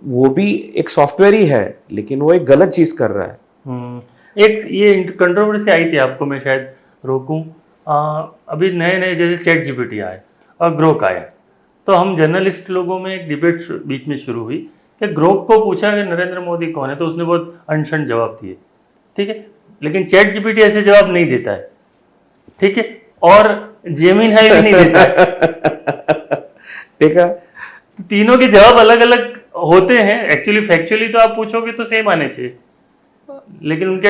वो भी एक सॉफ्टवेयर ही है लेकिन वो एक गलत चीज कर रहा है। एक ये कंट्रोवर्सी आई थी, आपको मैं शायद रोकूं, अभी नए नए जैसे चैट जीपीटी आए और ग्रोक आया, तो हम जर्नलिस्ट लोगों में एक डिबेट बीच में शुरू हुई कि ग्रोक को पूछा कि नरेंद्र मोदी कौन है, तो उसने बहुत अनशन जवाब दिए, ठीक है, लेकिन चैट जीपीटी ऐसे जवाब नहीं देता है, ठीक है, और जेमिनी भी नहीं देता है, ठीक है। तीनों के जवाब अलग अलग होते हैं। एक्चुअली फैक्चुअली तो आप पूछोगे तो सेम आने चाहिए, लेकिन उनके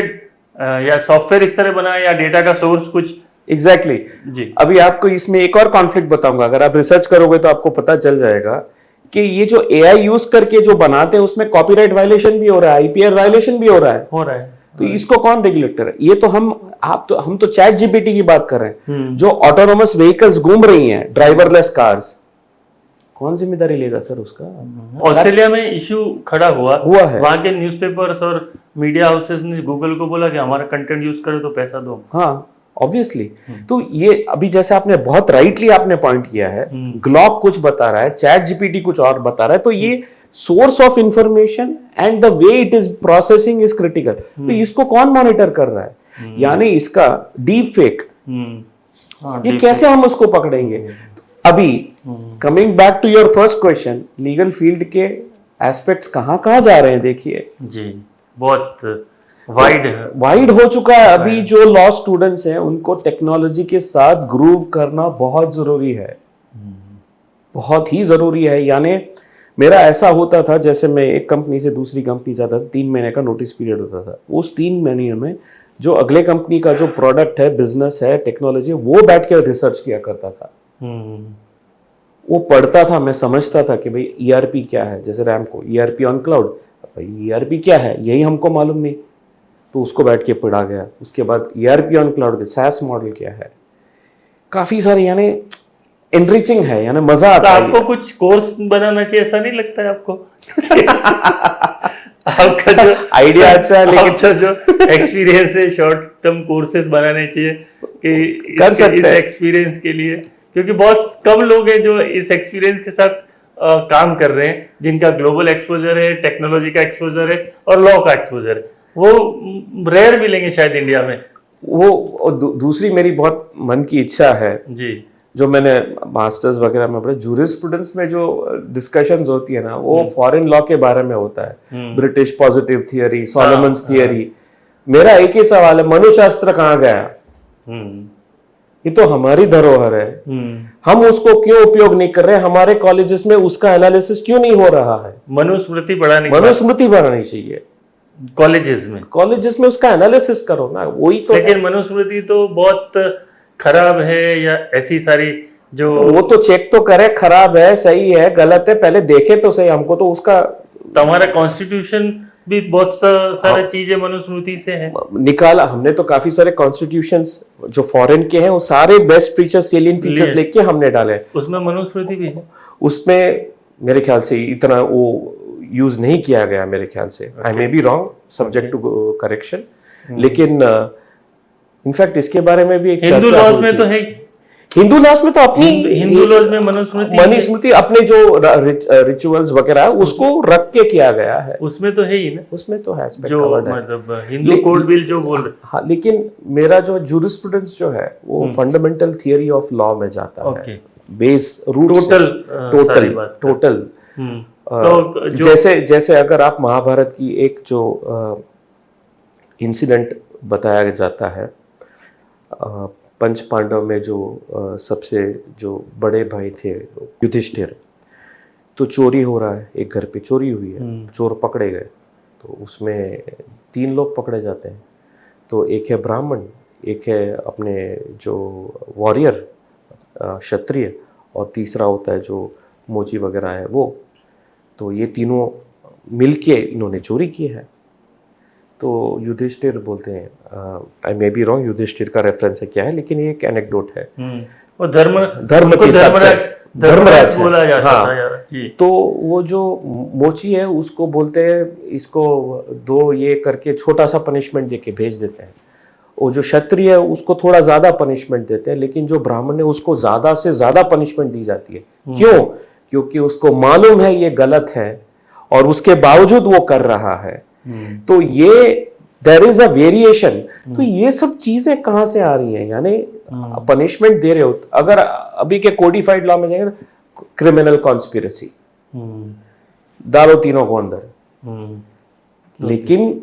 या सॉफ्टवेयर इस तरह बना या डेटा का सोर्स कुछ। एग्जैक्टली जी। अभी आपको इसमें एक और कॉन्फ्लिक्ट बताऊंगा, अगर आप रिसर्च करोगे तो आपको पता चल जाएगा कि ये जो एआई यूज करके जो बनाते हैं उसमें कॉपीराइट वायलेशन भी हो रहा है, आईपीआर वायलेशन भी हो रहा है। तो इसको कौन रेगुलेटर है? ये तो हम तो चैट जीपीटी की बात कर रहे हैं, जो ऑटोनोमस व्हीकल्स घूम रही हैं, ड्राइवरलेस कार्स, कौन जिम्मेदारी लेगा सर उसका? ऑस्ट्रेलिया में इश्यू खड़ा हुआ है, वहां के न्यूज़पेपर्स और मीडिया हाउसेस ने गूगल को बोला कि हमारा कंटेंट यूज करे तो पैसा दो। हाँ ऑब्वियसली। तो ये अभी जैसे आपने बहुत राइटली आपने पॉइंट किया है, ग्लॉक कुछ बता रहा है, चैट जीपीटी कुछ और बता रहा है, तो ये source of information and the way it is processing is critical. तो इसको कौन मॉनिटर कर रहा है? यानी इसका डीप फेक, ये कैसे हम उसको पकड़ेंगे? अभी coming back to your first question, legal field के एस्पेक्ट्स कहाँ जा रहे हैं? देखिए जी, बहुत वाइड हो चुका है। अभी जो लॉ स्टूडेंट्स हैं उनको टेक्नोलॉजी के साथ ग्रूव करना बहुत जरूरी है, बहुत ही जरूरी है। यानी मेरा ऐसा होता था, जैसे मैं एक कंपनी से दूसरी कंपनी जाता था, 3 महीने का नोटिस पीरियड होता था। उस 3 महीने में जो अगले कंपनी का जो प्रोडक्ट है, बिजनेस है, टेक्नोलॉजी, वो बैठ के रिसर्च किया करता था, वो पढ़ता था, मैं समझता था कि भाई ईआरपी क्या है, जैसे रैम को ईआरपी ऑन क्लाउड, भाई ईआरपी क्या है यही हमको मालूम नहीं, तो उसको बैठ के पढ़ा गया। उसके बाद ईआरपी ऑन क्लाउड के सैस मॉडल क्या है, काफी सारे यानी एनरिचिंग है, यानी मजा आता है। आपको कुछ कोर्स बनाना चाहिए, ऐसा नहीं लगता है आपको? आपका जो आइडिया अच्छा है, लेकिन जो एक्सपीरियंस है, शॉर्ट टर्म कोर्सेज बनाने चाहिए कि कर सकते हैं एक्सपीरियंस के लिए, क्योंकि बहुत कम लोग हैं जो इस एक्सपीरियंस के साथ काम कर रहे हैं, जिनका ग्लोबल एक्सपोजर है, टेक्नोलॉजी का एक्सपोजर है और लॉ का एक्सपोजर है। वो रेयर मिलेंगे शायद इंडिया में। वो दूसरी मेरी बहुत मन की इच्छा है जी, जो मैंने मास्टर्स वगैरह में पढ़ा, जूरिस्प्रूडेंस में जो डिस्कशंस होती है ना, वो फॉरेन लॉ के बारे में होता है, ब्रिटिश पॉजिटिव थियरी, सॉलोमन्स थियरी। मेरा एक ही सवाल है, मनुशास्त्र कहाँ गया? ये तो हमारी धरोहर है, हम उसको क्यों उपयोग नहीं कर रहे? हमारे कॉलेजेस में उसका एनालिसिस क्यों नहीं हो रहा है? मनुस्मृति बढ़ानी चाहिए कॉलेजेस में उसका एनालिसिस करो ना, वही तो। लेकिन मनुस्मृति तो बहुत खराब है, या ऐसी सारी जो, वो तो चेक तो करे, खराब है, सही है, गलत है, पहले देखे तो सही, हमको तो उसका। तो हमारा कॉन्स्टिट्यूशन भी बहुत सारे चीजें मनुस्मृति से है निकाला हमने, तो काफी सारे कॉन्स्टिट्यूशंस जो फॉरेन के हैं वो सारे बेस्ट फीचर्स, सेलियंट फीचर्स लेके हमने डाले, उसमें मनुस्मृति भी है। उसमें मेरे ख्याल से इतना वो यूज नहीं किया गया मेरे ख्याल से। I may be wrong, subject to correction, लेकिन इनफैक्ट इसके बारे में भी एक हिंदू लॉज में तो है, हिंदू लॉज में तो अपनी हिंदू लॉज में मनुस्मृति अपने जो रिचुअल्स वगैरह है उसको रख के किया गया है, उसमें तो है ही ना, उसमें तो है जो मतलब हिंदू कोड बिल जो बोल रहे। हाँ, लेकिन मेरा जो जूरिस्प्रूडेंस जो है वो फंडामेंटल थियरी ऑफ लॉ में जाता है, बेस रूट, टोटल। तो जैसे अगर आप महाभारत की एक जो इंसिडेंट बताया जाता है, पंच पांडव में जो सबसे जो बड़े भाई थे युधिष्ठिर, तो चोरी हो रहा है, एक घर पे चोरी हुई है, चोर पकड़े गए, तो उसमें 3 लोग पकड़े जाते हैं। तो एक है ब्राह्मण, एक है अपने जो वॉरियर क्षत्रिय, और तीसरा होता है जो मोची वगैरह है वो। तो ये तीनों मिलके इन्होंने चोरी की है। तो युधिष्ठिर बोलते हैं, आई मे बी रॉन्ग, युधिष्ठिर का रेफरेंस है क्या है, लेकिन ये एक एनेक्डोट है। और धर्मराज बोला जाता था यार जी। तो वो जो मोची है उसको बोलते हैं, इसको 2 ये करके छोटा सा पनिशमेंट देके भेज देते हैं। वो जो क्षत्रिय है उसको थोड़ा ज्यादा पनिशमेंट देते हैं, लेकिन जो ब्राह्मण है उसको ज्यादा से ज्यादा पनिशमेंट दी जाती है। क्यों? क्योंकि उसको मालूम है ये गलत है और उसके बावजूद वो कर रहा है। तो ये देयर इज अ वेरिएशन। तो ये सब चीजें कहां से आ रही हैं? यानी पनिशमेंट दे रहे हो, अगर अभी के कोडिफाइड लॉ में जाएंगे ना, क्रिमिनल कॉन्स्पिरेसी, डालो तीनों को अंदर। लेकिन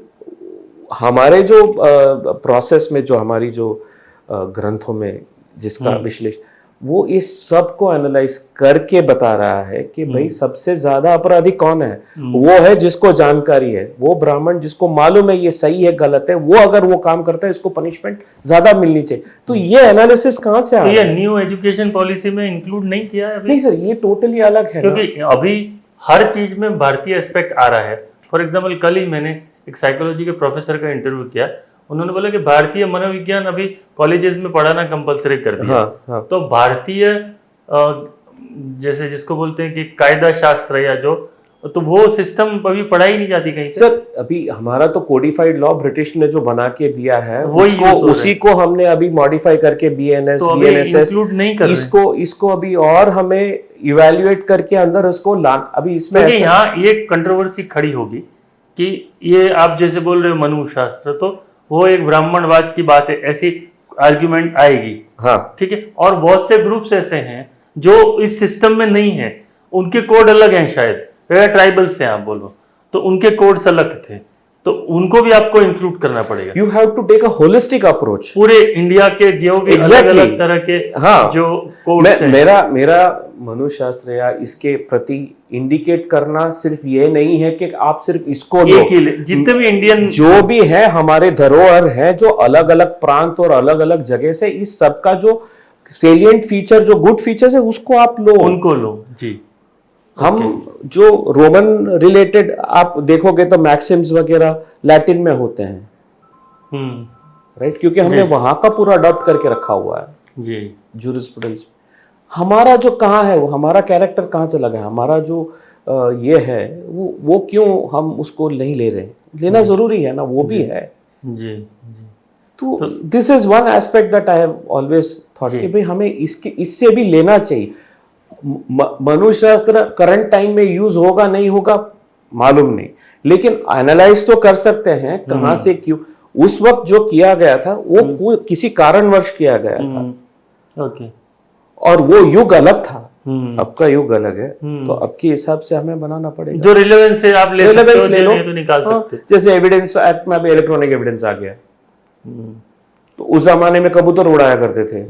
हमारे जो प्रोसेस में, जो हमारी जो ग्रंथों में जिसका विश्लेषण, वो इस सब को एनालाइज करके बता रहा है कि भाई सबसे ज्यादा अपराधी कौन है? वो है जिसको जानकारी है, वो ब्राह्मण जिसको मालूम है ये सही है गलत है, वो अगर वो काम करता है इसको पनिशमेंट ज्यादा मिलनी चाहिए। तो ये एनालिसिस कहां से आ रहा है? ये न्यू एजुकेशन पॉलिसी में इंक्लूड नहीं किया है अभी? नहीं सर, ये टोटली अलग है, क्योंकि अभी हर चीज में भारतीय एस्पेक्ट आ रहा है। फॉर एग्जाम्पल, कल ही मैंने एक साइकोलॉजी के प्रोफेसर का इंटरव्यू किया, उन्होंने बोला कि भारतीय मनोविज्ञान अभी कॉलेजेस में पढ़ाना कंपलसरी कर दिया। हाँ। तो भारतीय जैसे जिसको बोलते हैं कि कायदा शास्त्र या जो, तो वो सिस्टम अभी पढ़ाई नहीं जाती कहीं पे। सर अभी हमारा तो कोडिफाइड लॉ ब्रिटिश ने जो बना के दिया है वही उसको, उसी को हमने अभी मॉडिफाई करके BNS, तो BNSS इंक्लूड नहीं कर इसको अभी और हमें इवेल्युएट करके अंदर उसको अभी इसमें क्योंकि यहाँ ये कंट्रोवर्सी खड़ी होगी कि ये आप जैसे बोल रहे हो मनुशास्त्र, तो वो एक ब्राह्मणवाद की बात है, ऐसी आर्ग्यूमेंट आएगी। हाँ ठीक है। और बहुत से ग्रुप्स ऐसे हैं जो इस सिस्टम में नहीं है, उनके कोड अलग हैं, शायद ट्राइबल से आप बोलो तो उनके कोड्स अलग थे, तो उनको भी आपको इंक्लूड करना पड़ेगा। You have to take a holistic approach. पूरे इंडिया के जो भी अलग अलग तरह के जो कोड्स हैं। मेरा मनुशास्त्र या इसके प्रति इंडिकेट करना सिर्फ ये नहीं है कि आप सिर्फ इसको लो, जितने भी इंडियन जो भी है हमारे धरोहर है, जो अलग अलग प्रांत और अलग अलग जगह से, इस सब का जो सेलिएंट फीचर, जो गुड फीचर्स है उसको आप लो, उनको लो जी। हम जो रोमन रिलेटेड आप देखोगे तो मैक्सिम्स वगैरह लैटिन में होते हैं, राइट, क्योंकि हमने वहां का पूरा अडॉप्ट करके रखा हुआ है जी जूरिस्प्रूडेंस। हमारा जो कहाँ है, वो हमारा कैरेक्टर कहाँ चला गया, हमारा जो ये है वो क्यों हम उसको नहीं ले रहे? लेना जरूरी है ना, वो भी है जी। तो this is one aspect that I have always thought कि भाई हमें इससे भी लेना चाहिए। मनुशास्त्र करंट टाइम में यूज होगा नहीं होगा मालूम नहीं, लेकिन एनालाइज तो कर सकते हैं कहां से क्यों उस वक्त जो किया गया था वो किसी कारणवश किया गया था। ओके। और वो युग अलग था, अब का युग अलग है, तो अब के हिसाब से हमें बनाना पड़ेगा। जो रिलेवेंस है आप ले लो तो निकाल सकते। जैसे एविडेंस एक्ट में अभी इलेक्ट्रॉनिक एविडेंस आ गया, तो उस जमाने में कबूतर उड़ाया करते थे,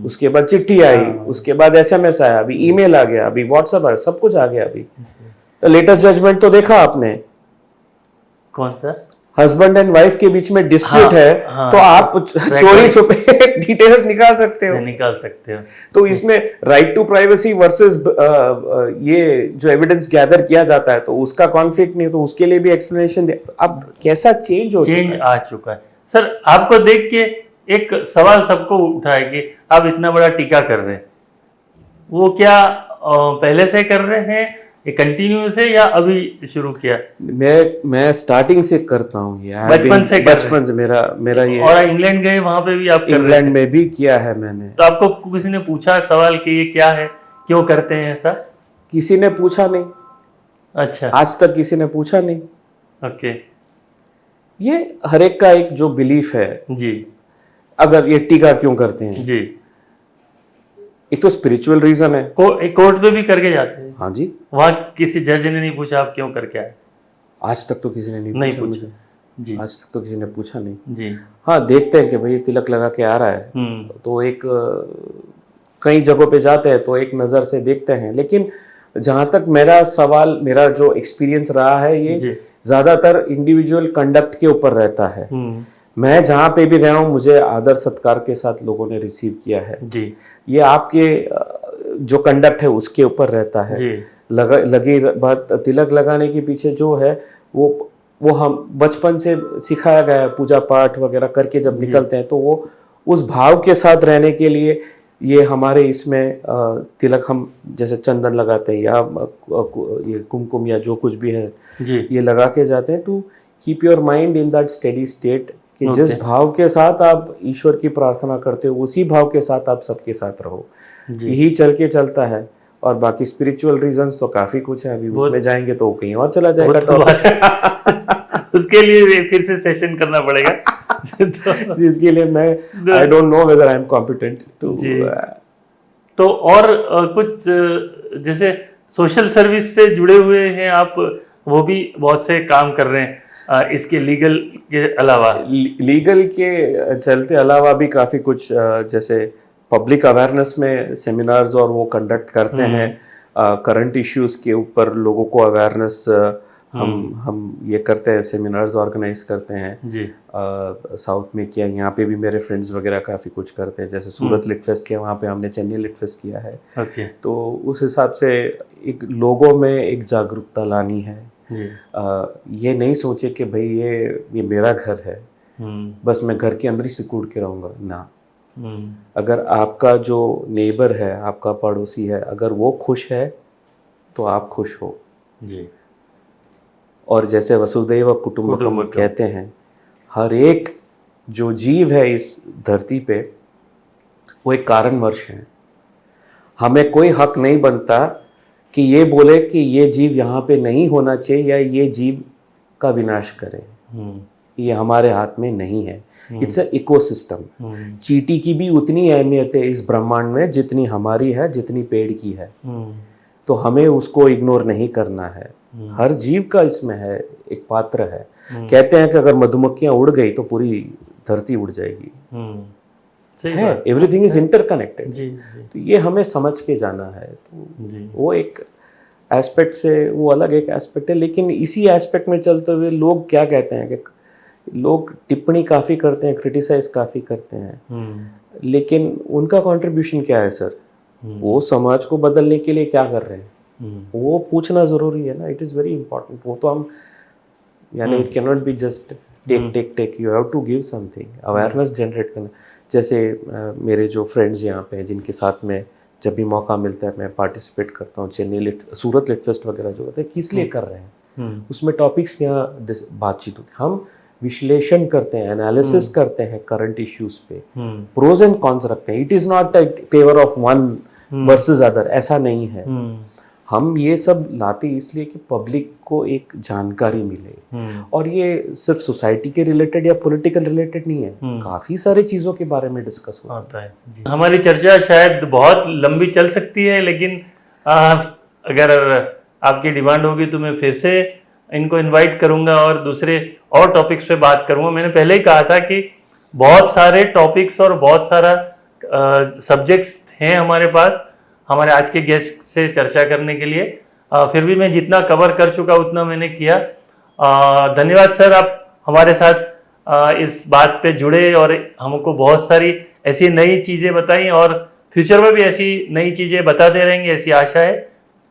उसके बाद चिट्ठी आई, उसके बाद SMS आया, अभी ईमेल आ गया, अभी व्हाट्सएप आया, सब कुछ आ गया। अभी लेटेस्ट जजमेंट तो देखा आपने, कौन सा? हस्बैंड एंड वाइफ के बीच में डिस्प्यूट है, तो आप चोरी छुपे डिटेल्स निकाल सकते हो। तो इसमें राइट टू प्राइवेसी वर्सेस ये जो एविडेंस गैदर किया जाता है, तो उसका कॉन्फ्लिक्ट नहीं, तो उसके लिए भी एक्सप्लेनेशन दे। अब कैसा चेंज आ चुका है। सर आपको देख के एक सवाल सबको उठा है कि आप इतना बड़ा टीका कर रहे हैं, वो क्या पहले से कर रहे हैं, ये कंटिन्यूस है या अभी शुरू किया? मैं स्टार्टिंग से करता हूँ यार, बचपन से मेरा ये। और इंग्लैंड गए, वहां पे भी आप कर इंग्लैंड में भी किया है मैंने। तो आपको किसी ने पूछा सवाल कि ये क्या है, क्यों करते हैं ऐसा? किसी ने पूछा नहीं। अच्छा, आज तक किसी ने पूछा नहीं। ओके। ये हर एक का एक जो बिलीफ है जी। अगर ये टीका क्यों करते हैं जी, एक तो स्पिरिचुअल रीजन है, कोर्ट में भी करके जाते हैं। हाँ जी। वहां किसी जज ने नहीं पूछा आप क्यों करके आए? आज तक तो किसी ने नहीं पूछा जी। आज तक तो किसी ने पूछा नहीं जी। हाँ, देखते हैं कि भाई तिलक लगा के आ रहा है, तो एक कई जगहों पे जाते हैं तो एक नजर से देखते हैं, लेकिन जहां तक मेरा सवाल, मेरा जो एक्सपीरियंस रहा है, ये ज्यादातर इंडिविजुअल कंडक्ट के ऊपर रहता है। मैं जहाँ पे भी रहा हूँ मुझे आदर सत्कार के साथ लोगों ने रिसीव किया है जी। ये आपके जो कंडक्ट है उसके ऊपर रहता है। लगी बात तिलक लगाने के पीछे जो है वो हम बचपन से सिखाया गया है, पूजा पाठ वगैरह करके जब निकलते हैं तो वो उस भाव के साथ रहने के लिए ये हमारे इसमें तिलक हम जैसे चंदन लगाते हैं या ये कुमकुम या जो कुछ भी है जी। ये लगा के जाते हैं to keep your mind in that steady state कि Okay. जिस भाव के साथ आप ईश्वर की प्रार्थना करते हो उसी भाव के साथ आप सबके साथ रहो, जी। यही चल के चलता है। और बाकी स्पिरिचुअल रीजंस तो काफी कुछ है, अभी उसमें जाएंगे तो कहीं और चला जाएगा वो तो टॉपिक। उसके लिए फिर से सेशन करना पड़ेगा। तो जिसके लिए मैं I don't know whether I am competent to. जी। तो और कुछ जैसे सोशल सर्विस से जुड़े हुए हैं आप, वो भी बहुत से काम कर रहे हैं इसके लीगल के अलावा। लीगल के चलते अलावा भी काफी कुछ जैसे पब्लिक अवेयरनेस में सेमिनार्स और वो कंडक्ट करते हैं, करंट इश्यूज के ऊपर लोगों को अवेयरनेस हम ये करते हैं, सेमिनार्स ऑर्गेनाइज करते हैं जी। साउथ में किया, यहाँ पे भी मेरे फ्रेंड्स वगैरह काफ़ी कुछ करते हैं, जैसे सूरत लिट फेस्ट किया, वहाँ पे हमने चेन्नई लिट फेस्ट किया है। ओके। तो उस हिसाब से एक लोगों में एक जागरूकता लानी है। जी। ये नहीं सोचे कि भाई ये मेरा घर है, बस मैं घर के अंदर ही सिकुड़ के रहूँगा ना। अगर आपका जो नेबर है, आपका पड़ोसी है, अगर वो खुश है तो आप खुश हो। जी। और जैसे वसुदैव कुटुंबकम कहते हैं, हर एक जो जीव है इस धरती पे वो एक कारणवश है। हमें कोई हक नहीं बनता कि ये बोले कि ये जीव यहाँ पे नहीं होना चाहिए या ये जीव का विनाश करे। ये हमारे हाथ में नहीं है। It's a ecosystem. चींटी की भी उतनी अहमियत है इस ब्रह्मांड में जितनी हमारी है, जितनी पेड़ की है। तो हमें उसको इग्नोर नहीं करना है। हर जीव का इसमें है, एक पात्र है। कहते हैं कि अगर मधुमक्खियां उड़ गई तो पूरी धरती उड़ जाएगी। है, एवरीथिंग इज इंटरकनेक्टेड। तो ये हमें समझ के जाना है। तो वो एक एस्पेक्ट से वो अलग एक एस्पेक्ट है, लेकिन इसी एस्पेक्ट में चलते हुए लोग क्या कहते हैं कि लोग टिप्पणी काफ़ी करते हैं, क्रिटिसाइज काफ़ी करते हैं, लेकिन उनका कंट्रीब्यूशन क्या है सर? वो समाज को बदलने के लिए क्या कर रहे हैं वो पूछना ज़रूरी है ना। It is very important. वो तो हम यानी it can not be just take you have to give something, awareness generate करना। जैसे मेरे जो फ्रेंड्स यहाँ पे हैं जिनके साथ में जब भी मौका मिलता है मैं पार्टिसिपेट करता हूँ, चेन्नई सूरत लिट फेस्ट वगैरह जो होते हैं, किस लिए कर रहे हैं, उसमें टॉपिक्स क्या बातचीत होती है, हम विश्लेषण करते हैं, एनालिसिस करते हैं करंट इश्यूज पे, प्रोज एंड कॉन्स रखते हैं। It is not a favour of one versus other, ऐसा नहीं है। हम ये सब लाते इसलिए कि पब्लिक को एक जानकारी मिले। और ये सिर्फ सोसाइटी के रिलेटेड या पॉलिटिकल रिलेटेड नहीं है, काफ़ी सारी चीज़ों के बारे में डिस्कस होता है। हमारी चर्चा शायद बहुत लंबी चल सकती है, लेकिन अगर आपकी डिमांड होगी तो मैं फिर से इनको इनवाइट करूंगा और दूसरे और टॉपिक्स पे बात करूंगा। मैंने पहले ही कहा था कि बहुत सारे टॉपिक्स और बहुत सारा सब्जेक्ट्स हैं हमारे पास हमारे आज के गेस्ट से चर्चा करने के लिए। फिर भी मैं जितना कवर कर चुका उतना मैंने किया। धन्यवाद सर, आप हमारे साथ इस बात पे जुड़े और हमको बहुत सारी ऐसी नई चीज़ें बताई और फ्यूचर में भी ऐसी नई चीज़ें बताते रहेंगे, ऐसी आशा है।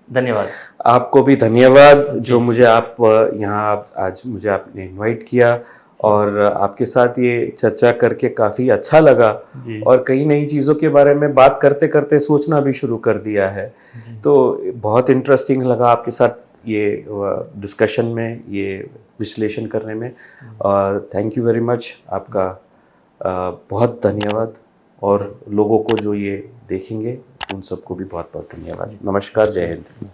धन्यवाद। आपको भी धन्यवाद जो मुझे आप यहाँ आज मुझे आपने इनवाइट किया और आपके साथ ये चर्चा करके काफ़ी अच्छा लगा और कई नई चीज़ों के बारे में बात करते करते सोचना भी शुरू कर दिया है। तो बहुत इंटरेस्टिंग लगा आपके साथ ये डिस्कशन में, ये विश्लेषण करने में। थैंक यू वेरी मच, आपका बहुत धन्यवाद। और लोगों को जो ये देखेंगे उन सबको भी बहुत बहुत धन्यवाद। नमस्कार, जय हिंद।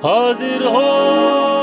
हाजिर हो